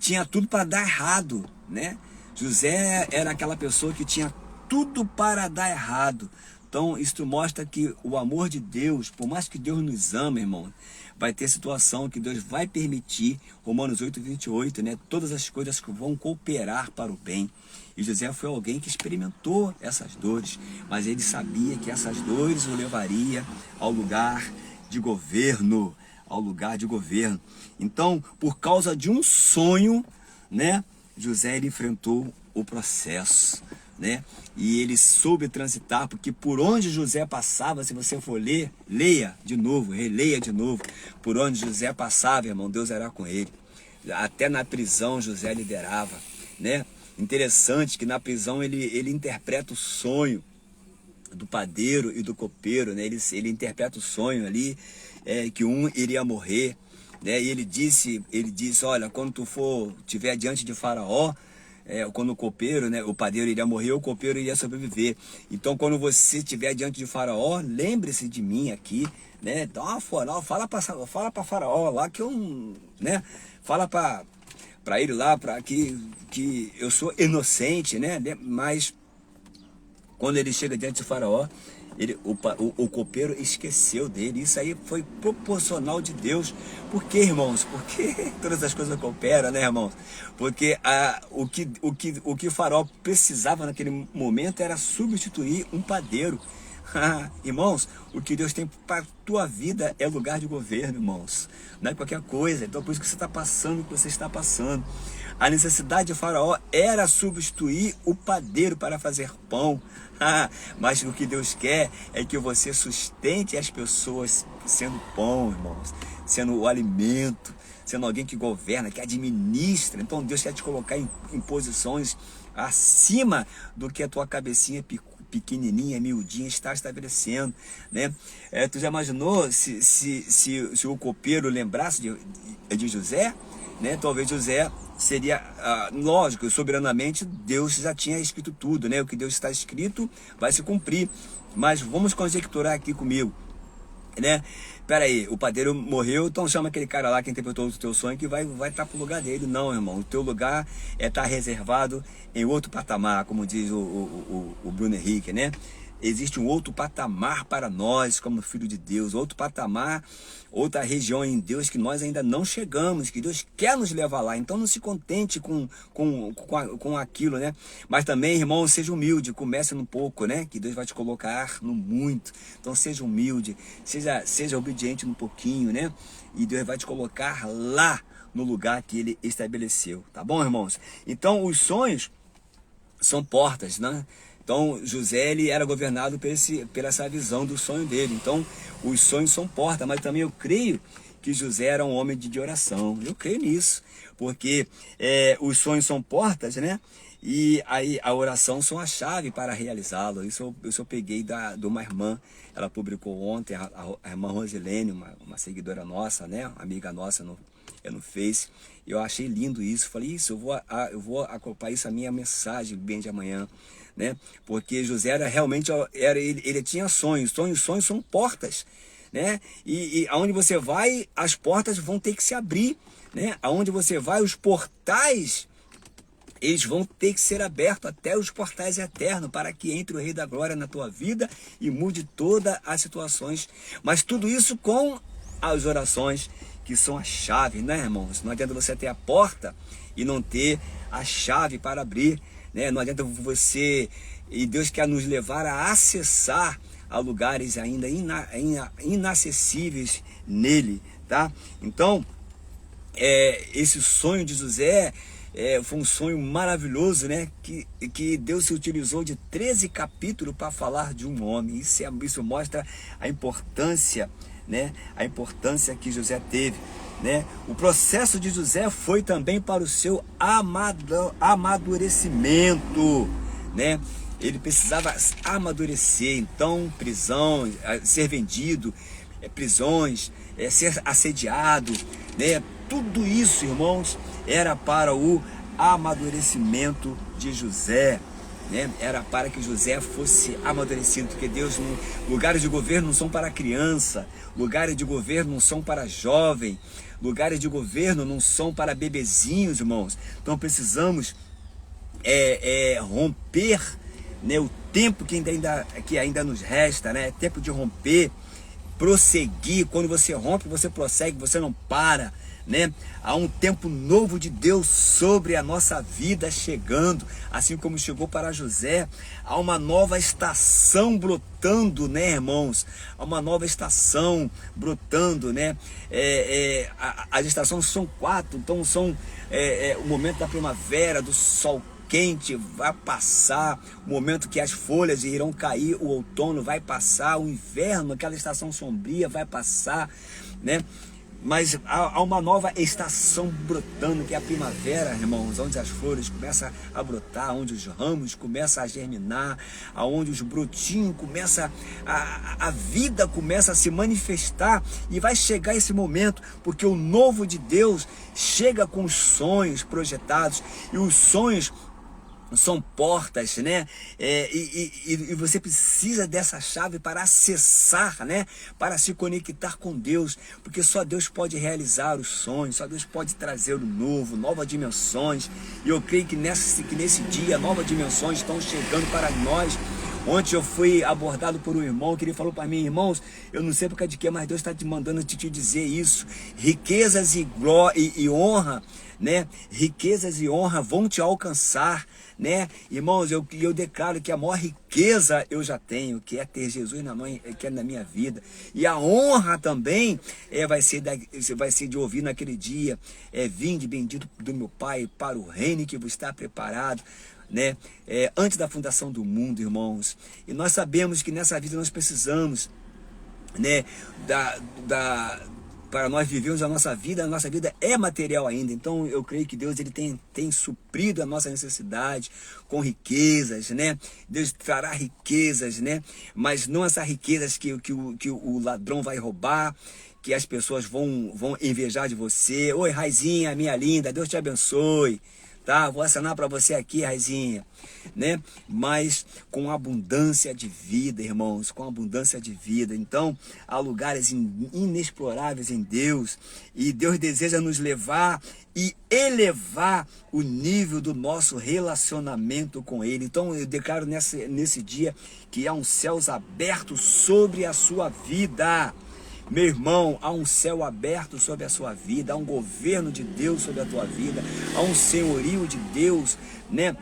tinha tudo para dar errado, né? José era aquela pessoa que tinha tudo para dar errado. Então isso mostra que o amor de Deus, por mais que Deus nos ama, irmão, vai ter situação que Deus vai permitir, Romanos 8:28, né? Todas as coisas que vão cooperar para o bem. E José foi alguém que experimentou essas dores, mas ele sabia que essas dores o levaria ao lugar de governo, Então, por causa de um sonho, né, José, ele enfrentou o processo, né? E ele soube transitar, porque por onde José passava, se você for ler, leia de novo, releia de novo, por onde José passava, irmão, Deus era com ele. Até na prisão José liderava, né? Interessante que na prisão ele interpreta o sonho do padeiro e do copeiro, né? Ele interpreta o sonho ali, que um iria morrer, né? E ele disse, olha, quando tu estiver diante de Faraó, quando o copeiro, né, o padeiro iria morrer, o copeiro iria sobreviver. Então, quando você estiver diante de Faraó, lembre-se de mim aqui, né? Dá uma foral, fala para Faraó lá que eu, né? Fala para ele lá, para que eu sou inocente, né? Mas quando ele chega diante de Faraó, o copeiro esqueceu dele. Isso aí foi proporcional de Deus. Por quê, irmãos? Porque todas as coisas cooperam, né, irmãos? Porque o que Faraó precisava naquele momento era substituir um padeiro. Irmãos, o que Deus tem para a tua vida é lugar de governo, irmãos. Não é qualquer coisa. Então, por isso que você está passando o que você está passando. A necessidade de Faraó era substituir o padeiro para fazer pão. Mas o que Deus quer é que você sustente as pessoas sendo pão, irmãos. Sendo o alimento, sendo alguém que governa, que administra. Então Deus quer te colocar em posições acima do que a tua cabecinha pequenininha, miudinha está estabelecendo, né? Tu já imaginou se o copeiro lembrasse de José, né? Talvez José seria, lógico, soberanamente Deus já tinha escrito tudo, né? O que Deus está escrito vai se cumprir, mas vamos conjecturar aqui comigo, né? Pera aí, o padeiro morreu, então chama aquele cara lá que interpretou o teu sonho que vai estar pro lugar dele. Não, irmão, o teu lugar tá reservado em outro patamar, como diz o Bruno Henrique, né? Existe um outro patamar para nós, como filho de Deus, outro patamar, outra região em Deus que nós ainda não chegamos, que Deus quer nos levar lá. Então não se contente com aquilo, né? Mas também, irmão, seja humilde, comece no pouco, né? Que Deus vai te colocar no muito. Então seja humilde, seja obediente no pouquinho, né? E Deus vai te colocar lá no lugar que Ele estabeleceu, tá bom, irmãos? Então os sonhos são portas, né? Então José, ele era governado pela essa visão do sonho dele. Então os sonhos são portas, mas também eu creio que José era um homem de oração. Eu creio nisso, porque os sonhos são portas, né? E aí a oração são a chave para realizá-lo. Isso eu peguei de uma irmã, ela publicou ontem, a irmã Rosilene, uma seguidora nossa, né? Amiga nossa no Face. Eu achei lindo isso. Falei, isso, eu vou acoplar isso à minha mensagem bem de amanhã, né? Porque José era realmente, ele tinha sonhos. Sonhos são portas, né? E aonde você vai, as portas vão ter que se abrir, né? Aonde você vai, os portais, eles vão ter que ser abertos, até os portais eternos, para que entre o Rei da Glória na tua vida e mude todas as situações. Mas tudo isso com as orações, que são a chave, né, irmãos? Não adianta você ter a porta e não ter a chave para abrir, né? Não adianta você... E Deus quer nos levar a acessar a lugares ainda inacessíveis nele, tá? Então, esse sonho de José foi um sonho maravilhoso, né? Que Deus se utilizou de 13 capítulos para falar de um homem. Isso mostra a importância, né? A importância que José teve, né? O processo de José foi também para o seu amadurecimento, né? Ele precisava amadurecer. Então, prisão, ser vendido, prisões, ser assediado, né? Tudo isso, irmãos, era para o amadurecimento de José, né? Era para que José fosse amadurecido, porque Deus, lugares de governo não são para criança, lugares de governo não são para jovem, lugares de governo não são para bebezinhos, irmãos. Então precisamos romper, né, o tempo que ainda nos resta, né? Tempo de romper, prosseguir. Quando você rompe, você prossegue, você não para, né? Há um tempo novo de Deus sobre a nossa vida chegando, assim como chegou para José. Há uma nova estação brotando, né, irmãos? Há uma nova estação brotando, né? As estações são 4, então são o momento da primavera, do sol quente vai passar, o momento que as folhas irão cair, o outono vai passar, o inverno, aquela estação sombria vai passar, né? Mas há uma nova estação brotando, que é a primavera, irmãos, onde as flores começam a brotar, onde os ramos começam a germinar, onde os brotinhos começam, a vida começa a se manifestar, e vai chegar esse momento, porque o novo de Deus chega com os sonhos projetados, e os sonhos são portas, né? E você precisa dessa chave para acessar, né? Para se conectar com Deus, porque só Deus pode realizar os sonhos, só Deus pode trazer o novo, novas dimensões. E eu creio que nesse dia, novas dimensões estão chegando para nós. Ontem eu fui abordado por um irmão que ele falou para mim: irmãos, eu não sei por causa de quê, mas Deus está te mandando te dizer isso. Riquezas e honra, né? Riquezas e honra vão te alcançar, né? Irmãos, eu declaro que a maior riqueza eu já tenho, que é ter Jesus que é na minha vida. E a honra também vai ser de ouvir naquele dia: vinde bendito do meu Pai para o reino que vos está preparado, né? Antes da fundação do mundo, irmãos. E nós sabemos que nessa vida nós precisamos, né, para nós vivermos a nossa vida é material ainda. Então eu creio que Deus ele tem suprido a nossa necessidade com riquezas, né? Deus trará riquezas, né? Mas não essas riquezas que o ladrão vai roubar, que as pessoas vão invejar de você. Oi, Raizinha, minha linda, Deus te abençoe. Tá? Vou assinar para você aqui, Raizinha, né? Mas com abundância de vida, irmãos, com abundância de vida. Então, há lugares inexploráveis em Deus, e Deus deseja nos levar e elevar o nível do nosso relacionamento com Ele. Então, eu declaro nesse dia que há uns céus abertos sobre a sua vida. Meu irmão, há um céu aberto sobre a sua vida, há um governo de Deus sobre a tua vida, há um senhorio de Deus, né?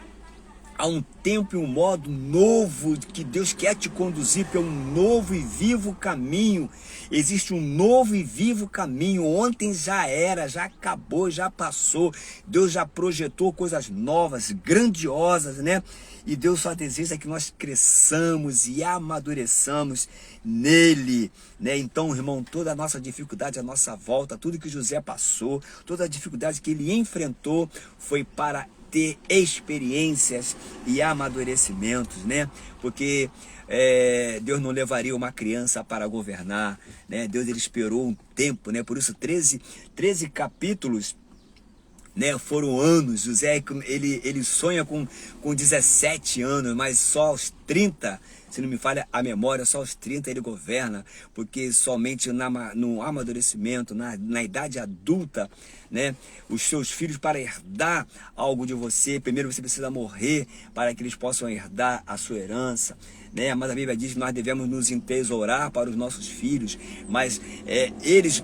Há um tempo e um modo novo que Deus quer te conduzir para um novo e vivo caminho. Existe um novo e vivo caminho. Ontem já era, já acabou, já passou. Deus já projetou coisas novas, grandiosas, né? E Deus só deseja que nós cresçamos e amadureçamos nele, né? Então, irmão, toda a nossa dificuldade à nossa volta, tudo que José passou, toda a dificuldade que ele enfrentou foi para ter experiências e amadurecimentos, né? Porque Deus não levaria uma criança para governar, né? Deus ele esperou um tempo, né? Por isso 13 capítulos, né, foram anos. José ele sonha com 17 anos, mas só aos 30, se não me falha a memória, só aos 30 ele governa, porque somente no amadurecimento, na idade adulta, né, os seus filhos, para herdar algo de você, primeiro você precisa morrer para que eles possam herdar a sua herança, né? Mas a Bíblia diz que nós devemos nos entesourar para os nossos filhos, mas eles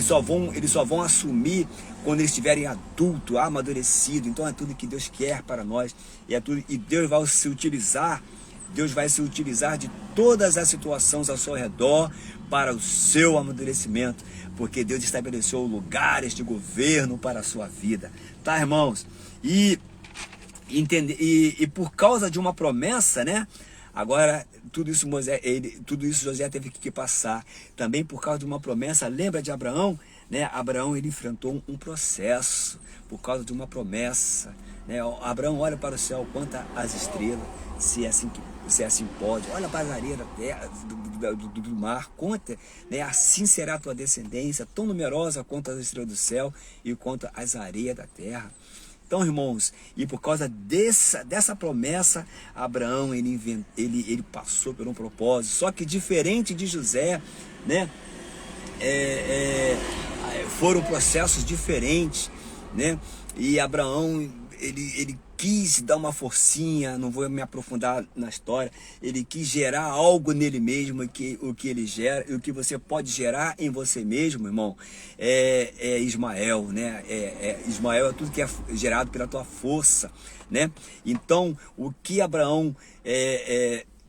só vão assumir quando eles estiverem adulto, amadurecido. Então é tudo que Deus quer para nós, e Deus vai se utilizar de todas as situações ao seu redor para o seu amadurecimento, porque Deus estabeleceu lugares de governo para a sua vida, tá, irmãos? E por causa de uma promessa, né? Agora, tudo isso José teve que passar. Também por causa de uma promessa. Lembra de Abraão? Né? Abraão ele enfrentou um processo por causa de uma promessa, né? Abraão olha para o céu, conta as estrelas, se é assim pode. Olha para as areias da terra, do mar, conta, né? Assim será a tua descendência, tão numerosa quanto as estrelas do céu e quanto as areias da terra. Então, irmãos, e por causa dessa promessa, Abraão ele passou por um propósito. Só que diferente de José, né? Foram processos diferentes, né? E Abraão ele quis dar uma forcinha, não vou me aprofundar na história, ele quis gerar algo nele mesmo, o que ele gera, e o que você pode gerar em você mesmo, irmão, é Ismael, né? Ismael é tudo que é gerado pela tua força, né? Então, o que Abraão,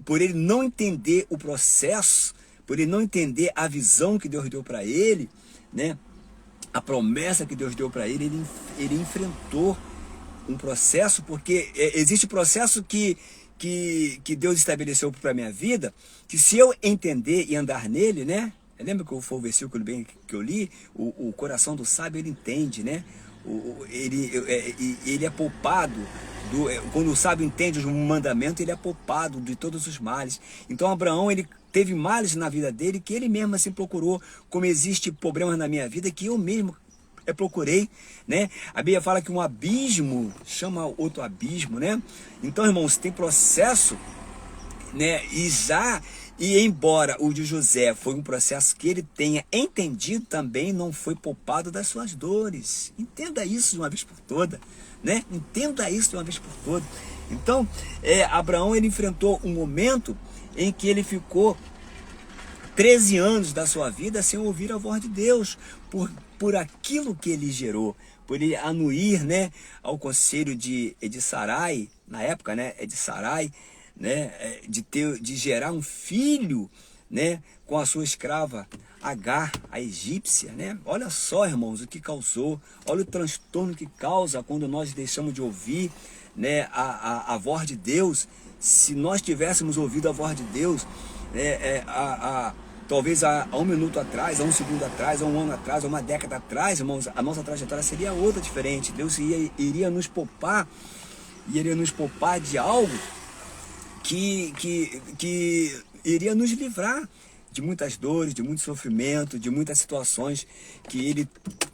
por ele não entender o processo, por ele não entender a visão que Deus deu para ele, né? A promessa que Deus deu para ele enfrentou um processo, porque existe processo que Deus estabeleceu para a minha vida, que se eu entender e andar nele, né? Lembra que foi o versículo bem que eu li? O coração do sábio ele entende, né? Ele é poupado, quando o sábio entende os mandamentos, ele é poupado de todos os males. Então Abraão ele teve males na vida dele que ele mesmo assim procurou, como existe problemas na minha vida que eu mesmo procurei, né? A Bíblia fala que um abismo chama outro abismo, né? Então, irmãos, tem processo, né? E embora o de José foi um processo que ele tenha entendido, também não foi poupado das suas dores. Entenda isso de uma vez por toda, né? Entenda isso de uma vez por toda. Então, Abraão ele enfrentou um momento em que ele ficou 13 anos da sua vida sem ouvir a voz de Deus, por aquilo que ele gerou, por ele anuir, né, ao conselho de Sarai, na época, né, de Sarai, né, de gerar um filho, né, com a sua escrava Agar, a egípcia, né? Olha só, irmãos, o que causou, olha o transtorno que causa quando nós deixamos de ouvir, né, a voz de Deus. Se nós tivéssemos ouvido a voz de Deus, Talvez há um minuto atrás, há um segundo atrás, há um ano atrás, há uma década atrás, irmãos, a nossa trajetória seria outra, diferente. Deus iria nos poupar de algo que iria nos livrar de muitas dores, de muito sofrimento, de muitas situações que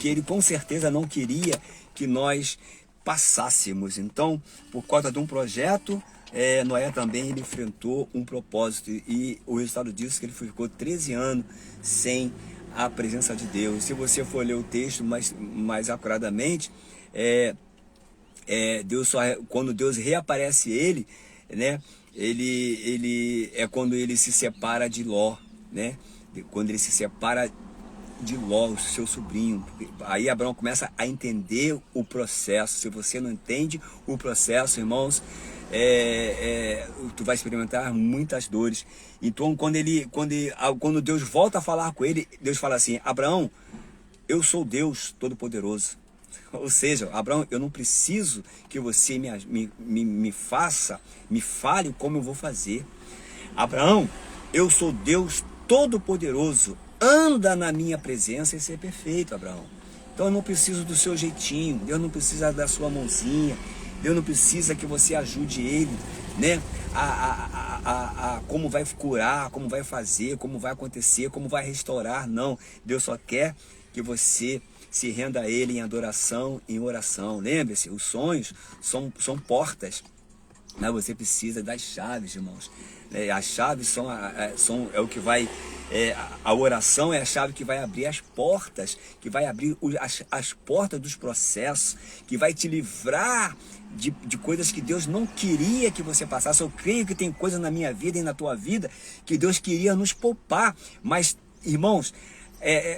ele com certeza não queria que nós passássemos. Então, por causa de um projeto, Noé também ele enfrentou um propósito, e o resultado disso é que ele ficou 13 anos sem a presença de Deus. Se você for ler o texto mais acuradamente, quando Deus reaparece ele, né? Ele é quando ele se separa de Ló, né? Quando ele se separa de Ló, o seu sobrinho. Aí Abraão começa a entender o processo. Se você não entende o processo, irmãos, tu vai experimentar muitas dores. Então quando Deus volta a falar com ele, Deus fala assim: Abraão, eu sou Deus Todo-Poderoso. Ou seja, Abraão, eu não preciso que você me fale como eu vou fazer. Abraão, eu sou Deus Todo-Poderoso, anda na minha presença e ser perfeito, Abraão. Então eu não preciso do seu jeitinho, Deus não precisa da sua mãozinha, Deus não precisa que você ajude ele, né? Como vai curar, como vai fazer, como vai acontecer, como vai restaurar. Não, Deus só quer que você se renda a ele em adoração, em oração. Lembre-se, os sonhos são portas, mas você precisa das chaves, irmãos. As chaves é o que vai... a oração é a chave que vai abrir as portas, que vai abrir as portas dos processos, que vai te livrar de coisas que Deus não queria que você passasse. Eu creio que tem coisas na minha vida e na tua vida que Deus queria nos poupar, mas, irmãos,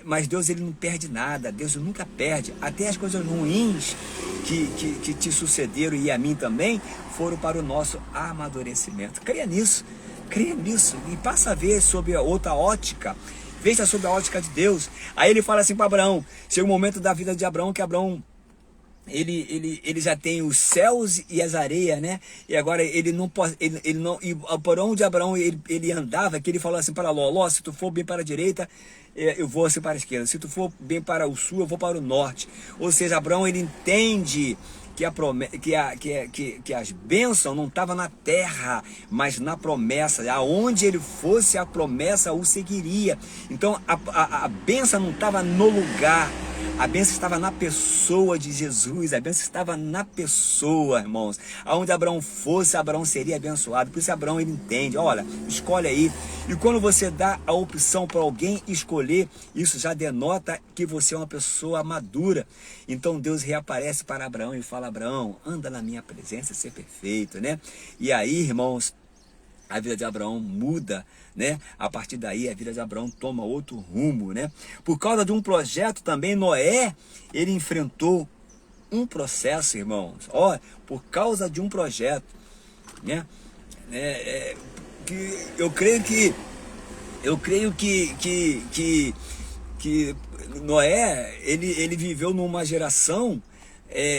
mas Deus ele não perde nada, Deus nunca perde. Até as coisas ruins que te sucederam e a mim também foram para o nosso amadurecimento. Creia nisso e passa a ver sobre a outra ótica. Veja sobre a ótica de Deus. Aí ele fala assim para Abraão, chega um momento da vida de Abraão que Abraão ele já tem os céus e as areias, né? E agora ele não pode, ele não, e por onde Abraão ele andava, que ele falou assim para Ló: se tu for bem para a direita, eu vou assim para a esquerda. Se tu for bem para o sul, eu vou para o norte. Ou seja, Abraão ele entende que as bênçãos não estavam na terra, mas na promessa. Aonde ele fosse, a promessa o seguiria. Então a bênção não estava no lugar, a bênção estava na pessoa de Jesus. A bênção estava na pessoa, irmãos. Aonde Abraão fosse, Abraão seria abençoado. Por isso Abraão ele entende: olha, escolhe aí. E quando você dá a opção para alguém escolher, isso já denota que você é uma pessoa madura. Então Deus reaparece para Abraão e fala: Abraão, anda na minha presença e ser perfeito, né? E aí, irmãos, a vida de Abraão muda, né? A partir daí a vida de Abraão toma outro rumo, né? Por causa de um projeto também, Noé, ele enfrentou um processo, irmãos. Ó, por causa de um projeto, né? Que eu creio que Noé, ele viveu numa geração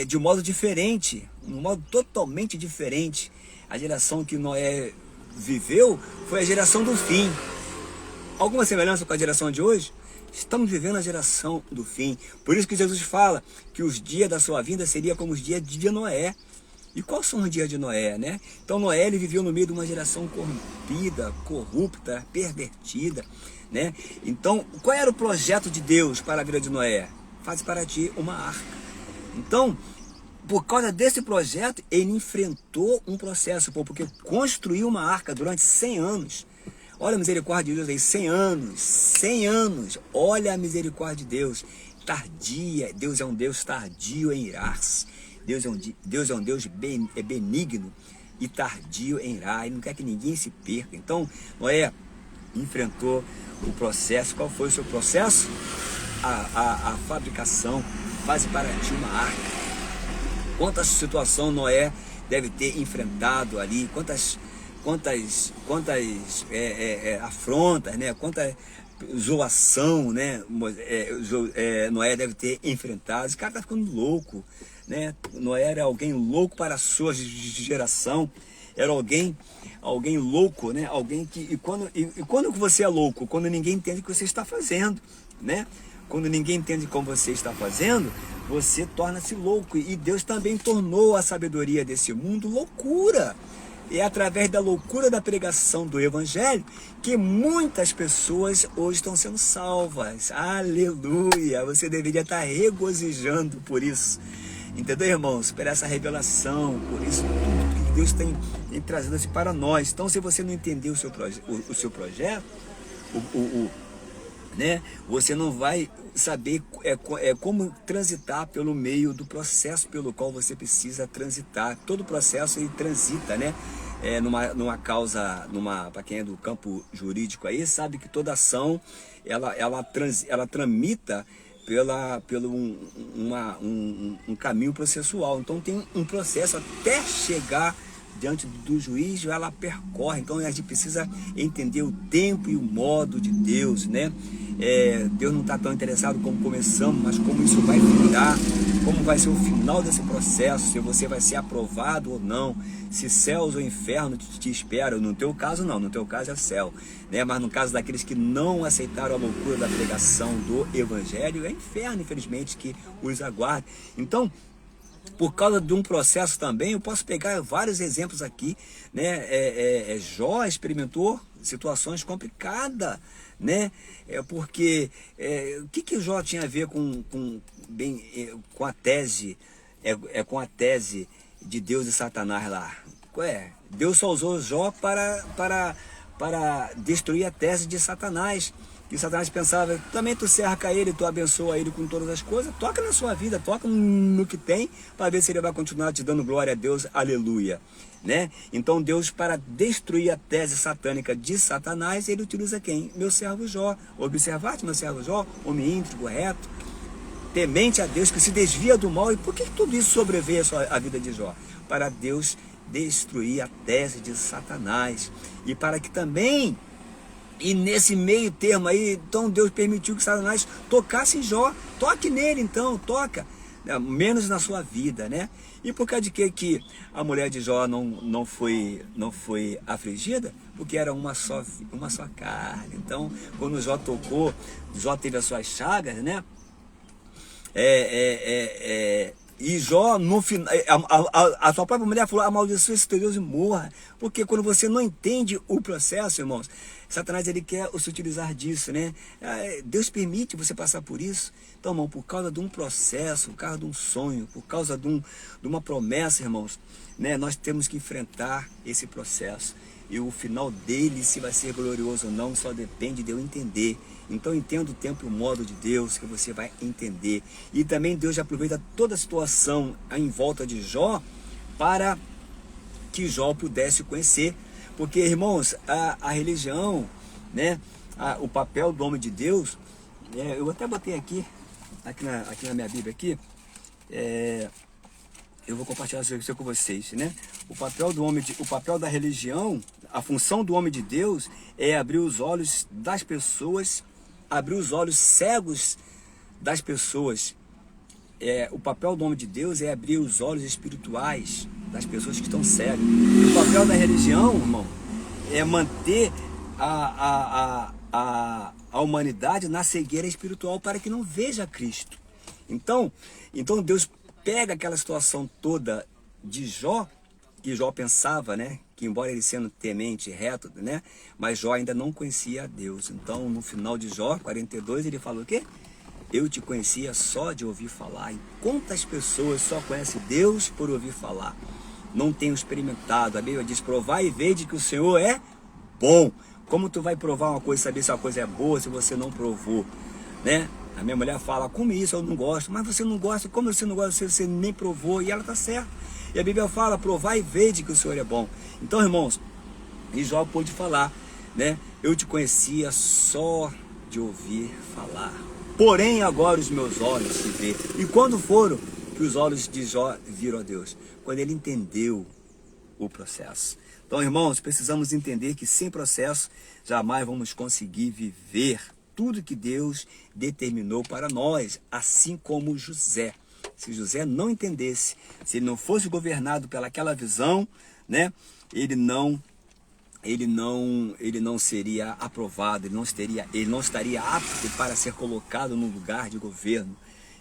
de um modo diferente, um modo totalmente diferente. A geração que Noé viveu foi a geração do fim. Alguma semelhança com a geração de hoje? Estamos vivendo a geração do fim. Por isso que Jesus fala que os dias da sua vinda seria como os dias de Noé. E quais são os dias de Noé, né? Então Noé ele viveu no meio de uma geração corrompida, corrupta, pervertida, né? Então, qual era o projeto de Deus para a vida de Noé? Faz para ti uma arca. Então, por causa desse projeto, ele enfrentou um processo, porque construiu uma arca durante 100 anos. Olha a misericórdia de Deus aí, 100 anos. Olha a misericórdia de Deus. Tardia, Deus é um Deus tardio em irar-se. Deus é um Deus benigno e tardio em irar. Ele não quer que ninguém se perca. Então, Noé enfrentou o processo. Qual foi o seu processo? A fabricação. Faz para ti uma arca. Quantas situações Noé deve ter enfrentado ali, quantas afrontas, né? Quanta zoação, né? Noé deve ter enfrentado. Esse cara tá ficando louco, né? Noé era alguém louco para a sua geração. era alguém louco, né? Alguém que e quando você é louco, quando ninguém entende o que você está fazendo, né? Quando ninguém entende como você está fazendo, você torna-se louco. E Deus também tornou a sabedoria desse mundo loucura. É através da loucura da pregação do Evangelho que muitas pessoas hoje estão sendo salvas. Aleluia! Você deveria estar regozijando por isso. Entendeu, irmãos? Por essa revelação, por isso tudo que Deus tem trazido assim para nós. Então, se você não entender o seu projeto, né, você não vai saber como transitar pelo meio do processo pelo qual você precisa transitar. Todo processo ele transita, né? Numa causa, para quem é do campo jurídico aí, sabe que toda ação ela tramita pelo um caminho processual. Então tem um processo até chegar diante do juiz, ela percorre. Então a gente precisa entender o tempo e o modo de Deus, né? Deus não está tão interessado como começamos, mas como isso vai virar, como vai ser o final desse processo, se você vai ser aprovado ou não, se céus ou inferno te esperam. No teu caso não, no teu caso é céu, né? Mas no caso daqueles que não aceitaram a loucura da pregação do Evangelho, é inferno, infelizmente, que os aguarda. Então, por causa de um processo também, eu posso pegar vários exemplos aqui, né? Jó experimentou situações complicadas, né? Porque o que Jó tinha a ver com a tese, com a tese de Deus e Satanás lá? Deus só usou Jó para destruir a tese de Satanás. E Satanás pensava, também tu cerca ele, tu abençoa ele com todas as coisas, toca na sua vida, toca no que tem, para ver se ele vai continuar te dando glória a Deus, aleluia, né? Então Deus, para destruir a tese satânica de Satanás, ele utiliza quem? Meu servo Jó. Observaste meu servo Jó, homem íntegro, reto, temente a Deus, que se desvia do mal. E por que tudo isso sobreveio à vida de Jó? Para Deus destruir a tese de Satanás, e para que também... E nesse meio termo aí, então Deus permitiu que Satanás tocasse em Jó. Toque nele então, toca. Menos na sua vida, né? E por causa de que a mulher de Jó não foi afligida? Porque era uma só carne. Então, quando Jó tocou, Jó teve as suas chagas, né? E Jó, no final, a sua própria mulher falou, amaldiçoe esse teu Deus e morra. Porque quando você não entende o processo, irmãos, Satanás ele quer se utilizar disso, né? Deus permite você passar por isso. Então, irmão, por causa de um processo, por causa de um sonho, por causa de uma promessa, irmãos, né? Nós temos que enfrentar esse processo. E o final dele, se vai ser glorioso ou não, só depende de eu entender. Então entenda o tempo e o modo de Deus, que você vai entender. E também Deus já aproveita toda a situação em volta de Jó, para que Jó pudesse conhecer. Porque, irmãos, a religião, né, o papel do homem de Deus, eu até botei aqui na minha Bíblia aqui, eu vou compartilhar isso com vocês, né? O papel da religião, a função do homem de Deus é abrir os olhos das pessoas, abrir os olhos cegos das pessoas. O papel do homem de Deus é abrir os olhos espirituais das pessoas que estão cegas. O papel da religião, irmão, é manter a humanidade na cegueira espiritual para que não veja Cristo. Então Deus pega aquela situação toda de Jó, que Jó pensava, né, que embora ele sendo temente, reto, né, mas Jó ainda não conhecia a Deus. Então, no final de Jó 42, ele falou o quê? Eu te conhecia só de ouvir falar. E quantas pessoas só conhecem Deus por ouvir falar? Não tenho experimentado. A Bíblia diz, provai e vede que o Senhor é bom. Como tu vai provar uma coisa, saber se a coisa é boa, se você não provou, né? A minha mulher fala, como isso, eu não gosto. Mas você não gosta, como você não gosta, você nem provou, e ela está certa. E a Bíblia fala, provai e vede que o Senhor é bom. Então, irmãos, e Jó pôde falar, né? Eu te conhecia só de ouvir falar. Porém, agora os meus olhos te vê. E quando foram que os olhos de Jó viram a Deus? Quando ele entendeu o processo. Então, irmãos, precisamos entender que sem processo, jamais vamos conseguir viver tudo que Deus determinou para nós, assim como José. Se José não entendesse, se ele não fosse governado pelaquela visão, né? Ele não seria aprovado, ele não estaria apto para ser colocado num lugar de governo,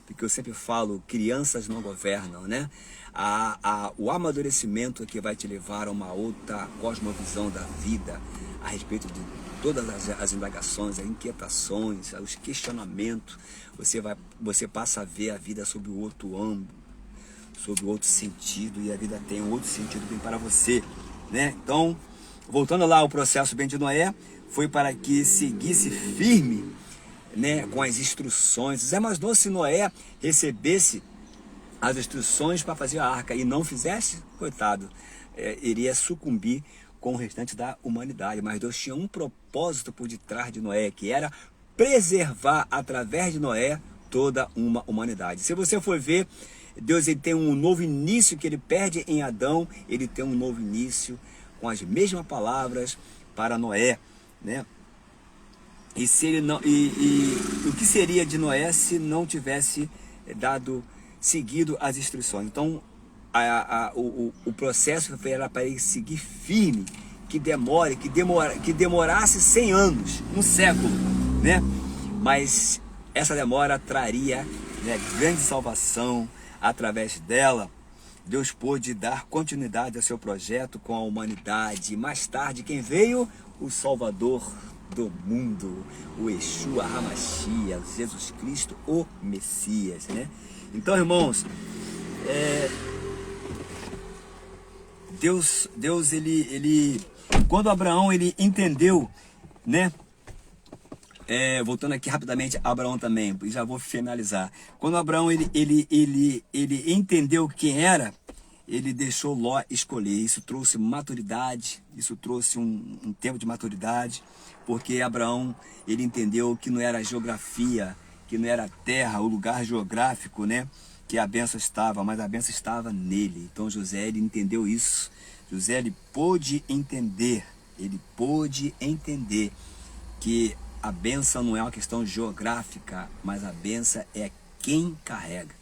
porque eu sempre falo, crianças não governam, né? O amadurecimento é que vai te levar a uma outra cosmovisão da vida, a respeito de todas as indagações, as inquietações, os questionamentos. Você passa a ver a vida sob o outro ângulo, sob outro sentido, e a vida tem um outro sentido bem para você, né? Então, voltando lá ao processo bem de Noé, foi para que seguisse firme, né, com as instruções. Mas se Noé recebesse as instruções para fazer a arca e não fizesse, coitado, iria sucumbir com o restante da humanidade. Mas Deus tinha um propósito por detrás de Noé, que era preservar através de Noé toda uma humanidade. Se você for ver, Deus ele tem um novo início que ele perde em Adão, ele tem um novo início com as mesmas palavras para Noé, né? E se ele não, o que seria de Noé se não tivesse seguido as instruções? Então, o processo era para ele seguir firme, que demorasse 100 anos, um século, né? Mas essa demora traria, né, grande salvação. Através dela, Deus pôde dar continuidade ao seu projeto com a humanidade. E mais tarde, quem veio? O Salvador do mundo, o Yeshua HaMashiach, Jesus Cristo, o Messias, né? Então, irmãos, Deus quando Abraão ele entendeu, né? Voltando aqui rapidamente, Abraão também, e já vou finalizar. Quando Abraão ele entendeu quem era, ele deixou Ló escolher. Isso trouxe maturidade, isso trouxe um tempo de maturidade, porque Abraão ele entendeu que não era a geografia, que não era a terra, o lugar geográfico, né, que a bênção estava, mas a bênção estava nele. Então José ele entendeu isso. José ele pôde entender que a bênção não é uma questão geográfica, mas a bênção é quem carrega.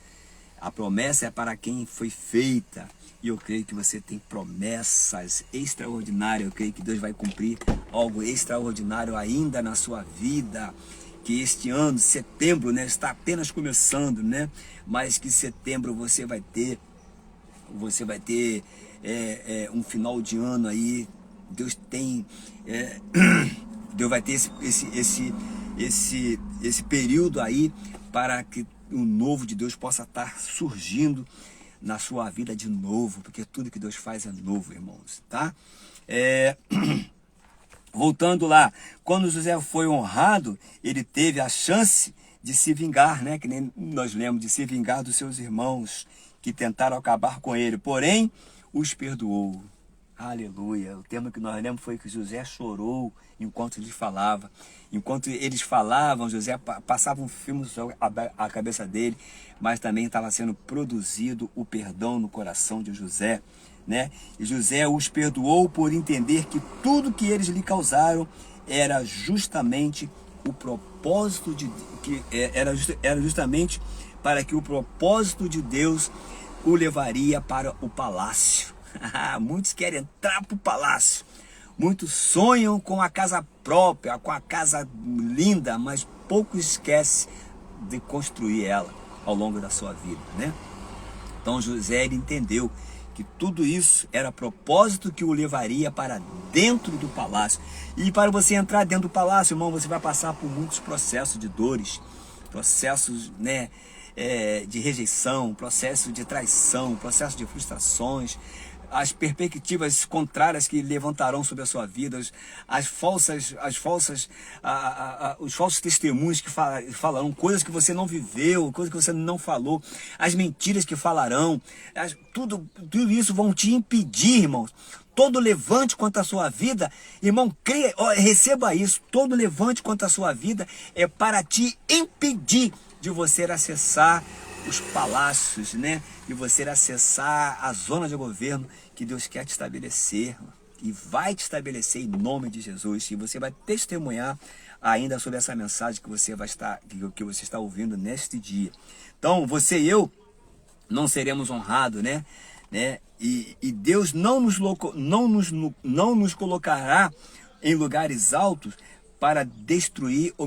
A promessa é para quem foi feita. E eu creio que você tem promessas extraordinárias. Eu creio que Deus vai cumprir algo extraordinário ainda na sua vida. Que este ano, setembro, né, está apenas começando, né? Mas que setembro você vai ter um final de ano aí. Deus vai ter esse período aí para que o novo de Deus possa estar surgindo na sua vida de novo, porque tudo que Deus faz é novo, irmãos, tá? Voltando lá, quando José foi honrado, ele teve a chance de se vingar, né? Que nem nós lemos, de se vingar dos seus irmãos que tentaram acabar com ele, porém os perdoou. Aleluia. O termo que nós lemos foi que José chorou enquanto eles falavam. Enquanto eles falavam, José passava um filme sobre a cabeça dele, mas também estava sendo produzido o perdão no coração de José, né? E José os perdoou por entender que tudo que eles lhe causaram era justamente o propósito era justamente para que o propósito de Deus o levaria para o palácio. Muitos querem entrar para o palácio, muitos sonham com a casa própria, com a casa linda, mas poucos esquecem de construir ela ao longo da sua vida, né? Então José ele entendeu que tudo isso era propósito que o levaria para dentro do palácio. E para você entrar dentro do palácio, irmão, você vai passar por muitos processos de dores, processos, né, de rejeição, processo de traição, processo de frustrações, as perspectivas contrárias que levantarão sobre a sua vida, os falsos testemunhos que falarão coisas que você não viveu, coisas que você não falou, as mentiras que falarão, tudo isso vão te impedir, irmãos. Todo levante contra a sua vida, irmão, receba isso, todo levante contra a sua vida é para te impedir de você acessar os palácios, né? E você acessar a zona de governo que Deus quer te estabelecer e vai te estabelecer em nome de Jesus. E você vai testemunhar ainda sobre essa mensagem que você está ouvindo neste dia. Então, você e eu não seremos honrados, né? né? E Deus não nos colocará em lugares altos para destruir ou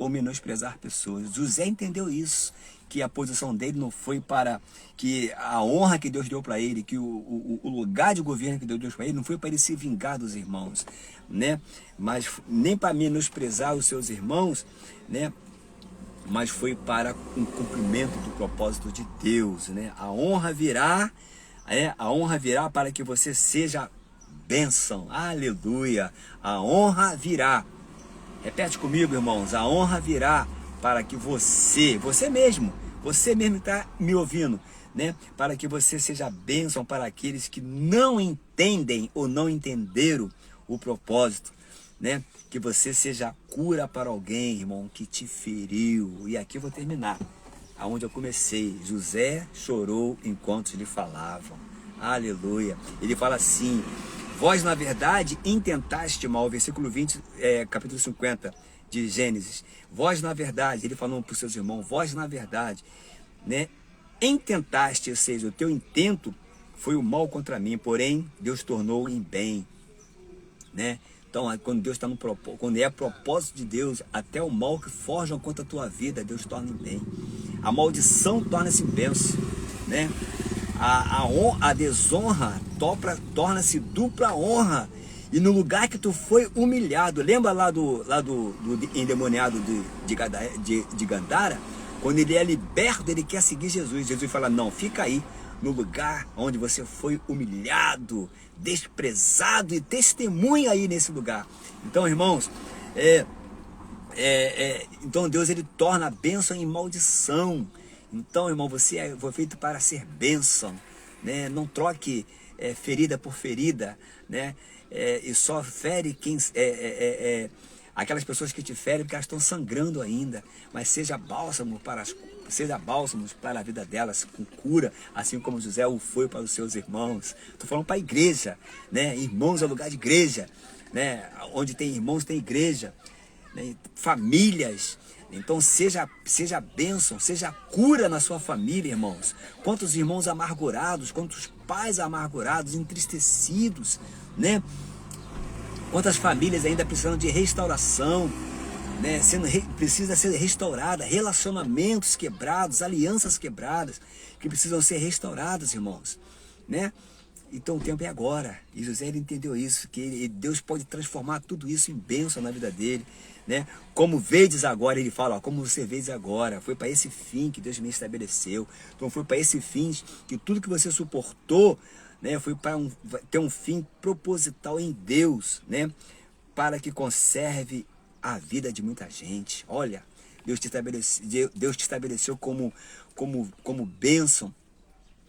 menosprezar pessoas. José entendeu isso, que a posição dele não foi para que a honra que Deus deu para ele, que o lugar de governo que Deus deu para ele, não foi para ele se vingar dos irmãos, né? Mas nem para menosprezar os seus irmãos, né? Mas foi para um cumprimento do propósito de Deus, né? A honra virá para que você seja bênção. Aleluia! A honra virá. Repete comigo, irmãos. A honra virá para que você mesmo está me ouvindo, né? Para que você seja bênção para aqueles que não entendem ou não entenderam o propósito, né? Que você seja cura para alguém, irmão, que te feriu. E aqui eu vou terminar aonde eu comecei. José chorou enquanto lhe falavam. Aleluia. Ele fala assim: vós, na verdade, intentaste mal, versículo 20, capítulo 50 de Gênesis. Vós, na verdade, ele falou para os seus irmãos, vós, na verdade, né, intentaste, ou seja, o teu intento foi o mal contra mim, porém, Deus tornou em bem, né? Então, quando Deus está no propósito, quando é propósito de Deus, até o mal que forjam contra a tua vida, Deus torna em bem. A maldição torna-se em bênção, né? A desonra torna-se dupla honra. E no lugar que tu foi humilhado, lembra lá do endemoniado de Gandara? Quando ele é liberto, ele quer seguir Jesus. Jesus fala: não, fica aí no lugar onde você foi humilhado, desprezado, e testemunha aí nesse lugar. Então, irmãos, então Deus, ele torna a bênção em maldição. Então, irmão, você foi feito para ser bênção, né? Não troque ferida por ferida, né? E só fere aquelas pessoas que te ferem porque elas estão sangrando ainda. Mas seja bálsamos para a vida delas, com cura, assim como José o foi para os seus irmãos. Estou falando para a igreja, né? Irmãos é lugar de igreja, né? Onde tem irmãos tem igreja, né? Famílias. Então seja bênção, seja cura na sua família, irmãos. Quantos irmãos amargurados, quantos pais amargurados, entristecidos, né? Quantas famílias ainda precisam de restauração, né? Precisa ser restaurada, relacionamentos quebrados, alianças quebradas, que precisam ser restauradas, irmãos, né? Então o tempo é agora. E José, ele entendeu isso, que Deus pode transformar tudo isso em bênção na vida dele, né? Como vedes agora, ele fala, ó, como você vês agora, foi para esse fim que Deus me estabeleceu. Então foi para esse fim que tudo que você suportou, né, foi para ter um fim proposital em Deus, né? Para que conserve a vida de muita gente. Olha, Deus te estabeleceu como bênção.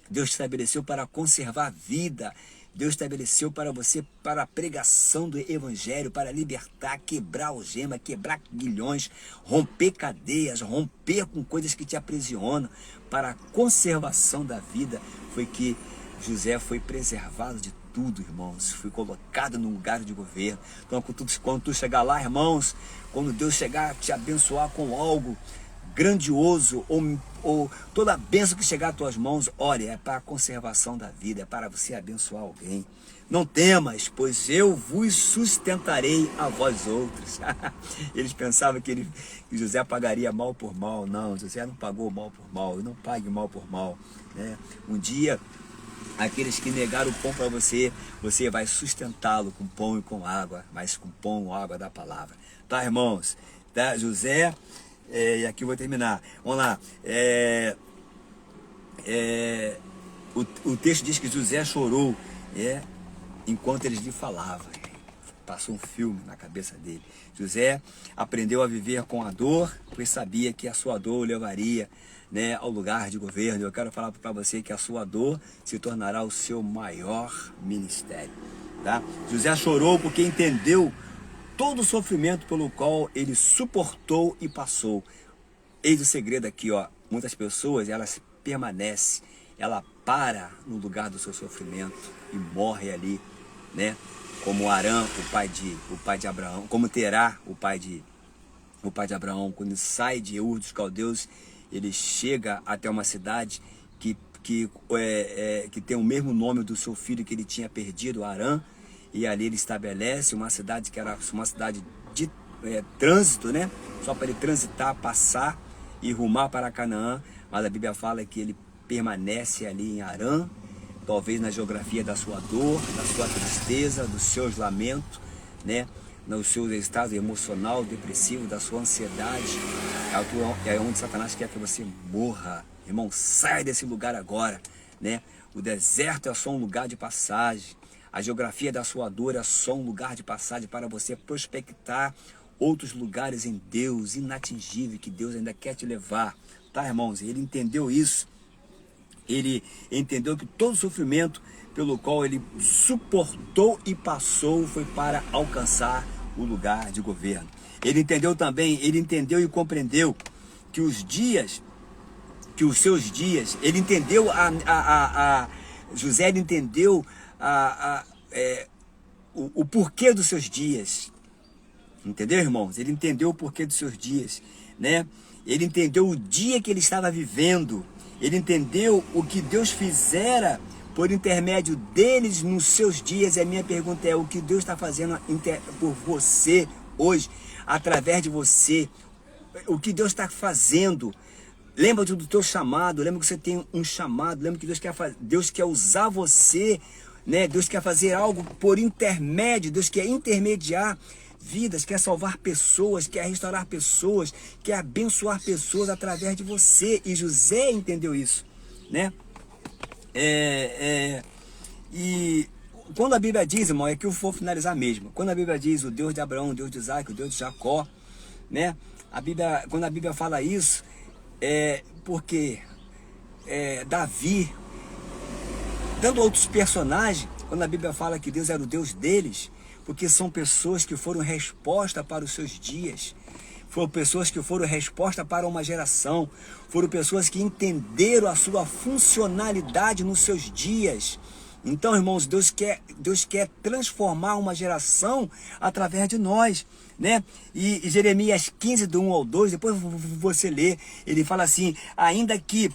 Deus estabeleceu para conservar a vida. Deus estabeleceu para você, para a pregação do evangelho, para libertar, quebrar algema, quebrar grilhões, romper cadeias, romper com coisas que te aprisionam. Para a conservação da vida foi que José foi preservado de tudo, irmãos. Foi colocado no lugar de governo. Então, quando tu chegar lá, irmãos, quando Deus chegar a te abençoar com algo grandioso, ou toda a bênção que chegar às tuas mãos, olha, é para a conservação da vida, é para você abençoar alguém. Não temas, pois eu vos sustentarei a vós outros. Eles pensavam que José pagaria mal por mal. Não, José não pagou mal por mal, não pague mal por mal, né? Um dia, aqueles que negaram o pão para você, você vai sustentá-lo com pão e com água, mas com pão e água da palavra. Tá, irmãos? Tá, José... e aqui eu vou terminar. Vamos lá. O texto diz que José chorou enquanto eles lhe falavam. Passou um filme na cabeça dele. José aprendeu a viver com a dor, pois sabia que a sua dor o levaria, né, ao lugar de governo. Eu quero falar para você que a sua dor se tornará o seu maior ministério. Tá? José chorou porque entendeu todo o sofrimento pelo qual ele suportou e passou. Eis o segredo aqui, ó. Muitas pessoas, elas permanecem, ela para no lugar do seu sofrimento e morre ali, né? Como Arã, o pai de Abraão, como Terá, o pai de Abraão, quando sai de Ur dos Caldeus, ele chega até uma cidade que que tem o mesmo nome do seu filho que ele tinha perdido, Harã, e ali ele estabelece uma cidade que era uma cidade de trânsito, né? Só para ele transitar, passar e rumar para Canaã, mas a Bíblia fala que ele permanece ali em Harã, talvez na geografia da sua dor, da sua tristeza, dos seus lamentos, né? No seu estado emocional, depressivo, da sua ansiedade, é onde Satanás quer que você morra. Irmão, sai desse lugar agora, né? O deserto é só um lugar de passagem. A geografia da sua dor é só um lugar de passagem para você prospectar outros lugares em Deus, inatingível, que Deus ainda quer te levar. Tá, irmãos? Ele entendeu isso. Ele entendeu que todo sofrimento pelo qual ele suportou e passou foi para alcançar o lugar de governo. Ele entendeu também, ele entendeu e compreendeu que os seus dias, ele entendeu José entendeu o porquê dos seus dias. Entendeu, irmãos? Ele entendeu o porquê dos seus dias, né? Ele entendeu o dia que ele estava vivendo. Ele entendeu o que Deus fizera por intermédio deles nos seus dias. E a minha pergunta é: o que Deus está fazendo por você hoje, através de você? O que Deus está fazendo? Lembra do teu chamado, lembra que você tem um chamado, lembra que Deus quer usar você, né? Deus quer fazer algo por intermédio, Deus quer intermediar vidas, quer salvar pessoas, quer restaurar pessoas, quer abençoar pessoas através de você. E José entendeu isso, né? E quando a Bíblia diz, irmão, é que eu vou finalizar mesmo. Quando a Bíblia diz o Deus de Abraão, o Deus de Isaac, o Deus de Jacó, né? Quando a Bíblia fala isso, porque Davi, dando outros personagens, quando a Bíblia fala que Deus era o Deus deles, porque são pessoas que foram resposta para os seus dias, foram pessoas que foram resposta para uma geração, foram pessoas que entenderam a sua funcionalidade nos seus dias. Então, irmãos, Deus quer transformar uma geração através de nós, né? E Jeremias 15, do 1 ao 2, depois você lê, ele fala assim: ainda que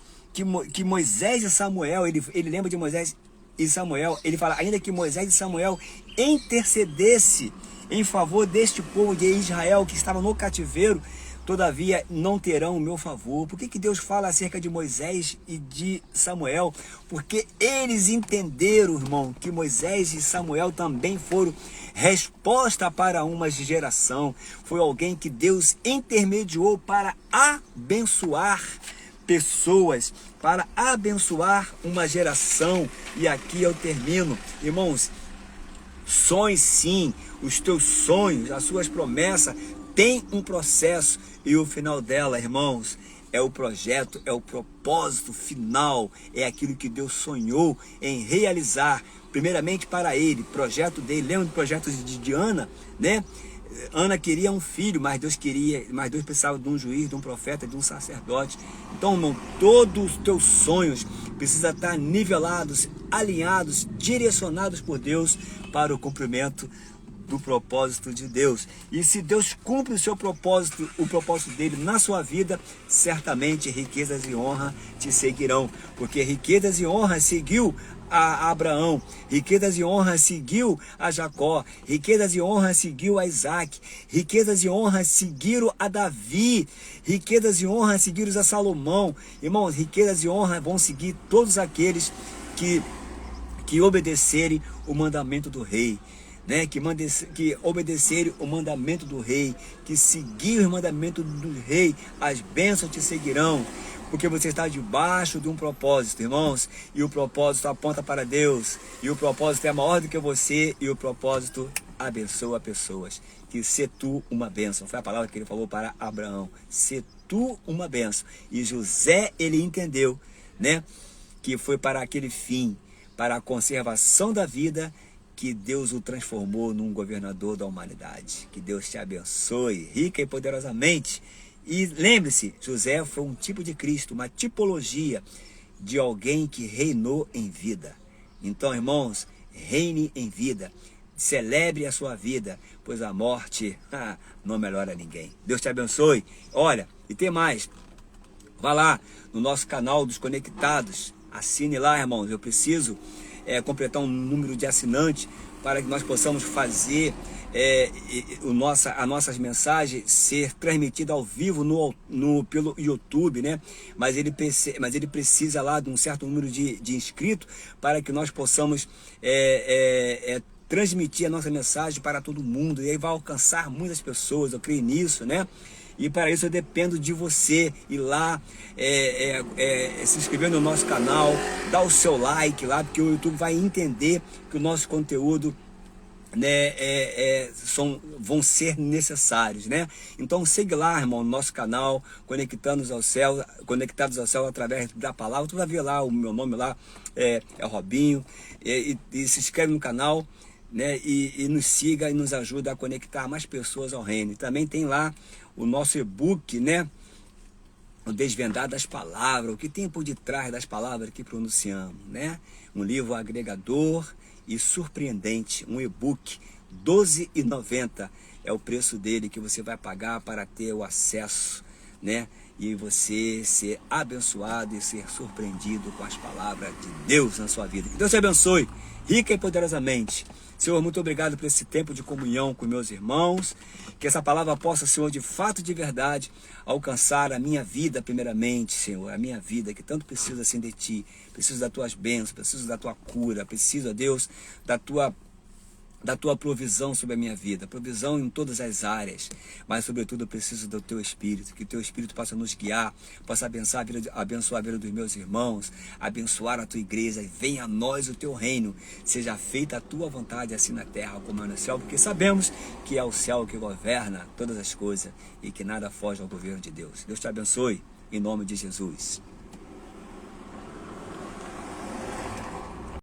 Moisés e Samuel, ele lembra de Moisés e Samuel, ele fala, ainda que Moisés e Samuel intercedesse em favor deste povo de Israel que estava no cativeiro, todavia não terão o meu favor. Por que Deus fala acerca de Moisés e de Samuel? Porque eles entenderam, irmão, que Moisés e Samuel também foram resposta para uma geração. Foi alguém que Deus intermediou para abençoar pessoas, para abençoar uma geração. E aqui eu termino, irmãos. Sonhe sim, os teus sonhos, as suas promessas têm um processo, e o final dela, irmãos, é o projeto, é o propósito final, é aquilo que Deus sonhou em realizar, primeiramente para ele, projeto dele. Lembra do projeto de Ana, né? Ana queria um filho, mas Deus precisava de um juiz, de um profeta, de um sacerdote. Então, irmão, todos os teus sonhos precisam estar nivelados, alinhados, direcionados por Deus para o cumprimento do propósito de Deus. E se Deus cumpre o seu propósito, o propósito dele na sua vida, certamente riquezas e honra te seguirão, porque riquezas e honra seguiu a Abraão, riquezas e honra seguiu a Jacó, riquezas e honra seguiu a Isaac, riquezas e honra seguiram a Davi, riquezas e honra seguiram a Salomão. Irmãos, riquezas e honra vão seguir todos aqueles que obedecerem o mandamento do rei, né? Que obedecerem o mandamento do rei, que seguirem o mandamento do rei, as bênçãos te seguirão. Porque você está debaixo de um propósito, irmãos, e o propósito aponta para Deus, e o propósito é maior do que você, e o propósito abençoa pessoas. Que ser tu uma bênção, foi a palavra que ele falou para Abraão, ser tu uma bênção. E José, ele entendeu, né, que foi para aquele fim, para a conservação da vida, que Deus o transformou num governador da humanidade. Que Deus te abençoe, rica e poderosamente. E lembre-se, José foi um tipo de Cristo, uma tipologia de alguém que reinou em vida. Então, irmãos, reine em vida, celebre a sua vida, pois a morte não melhora ninguém. Deus te abençoe. Olha, e tem mais, vá lá no nosso canal dos Conectados, Assine lá, irmãos. Eu preciso completar um número de assinantes para que nós possamos fazer as nossas mensagens ser transmitidas ao vivo pelo YouTube, né? Mas ele precisa lá de um certo número de inscritos para que nós possamos transmitir a nossa mensagem para todo mundo, e aí vai alcançar muitas pessoas, eu creio nisso, né? E para isso eu dependo de você ir lá, se inscrever no nosso canal, dar o seu like lá, porque o YouTube vai entender que o nosso conteúdo, né, vão ser necessários, né? Então segue lá, irmão, no nosso canal, conectados ao céu através da palavra. Tu vai ver lá, o meu nome lá é Robinho, e se inscreve no canal, né, e nos siga e nos ajuda a conectar mais pessoas ao reino. E também tem lá o nosso e-book, né, o Desvendar das Palavras, o que tem por detrás das palavras que pronunciamos, né? Um livro agregador e surpreendente, um e-book, R$12,90 é o preço dele que você vai pagar para ter o acesso, né? E você ser abençoado e ser surpreendido com as palavras de Deus na sua vida. Que Deus te abençoe, rica e poderosamente. Senhor, muito obrigado por esse tempo de comunhão com meus irmãos. Que essa palavra possa, Senhor, de fato, de verdade, alcançar a minha vida primeiramente, Senhor. A minha vida que tanto precisa, assim, de Ti. Preciso das Tuas bênçãos, preciso da Tua cura, preciso, Deus, da Tua provisão sobre a minha vida, provisão em todas as áreas, mas sobretudo eu preciso do Teu Espírito, que o Teu Espírito possa nos guiar, possa abençoar a vida dos meus irmãos, abençoar a Tua igreja, e venha a nós o Teu reino, seja feita a Tua vontade, assim na terra como é no céu, porque sabemos que é o céu que governa todas as coisas e que nada foge ao governo de Deus. Deus te abençoe, em nome de Jesus.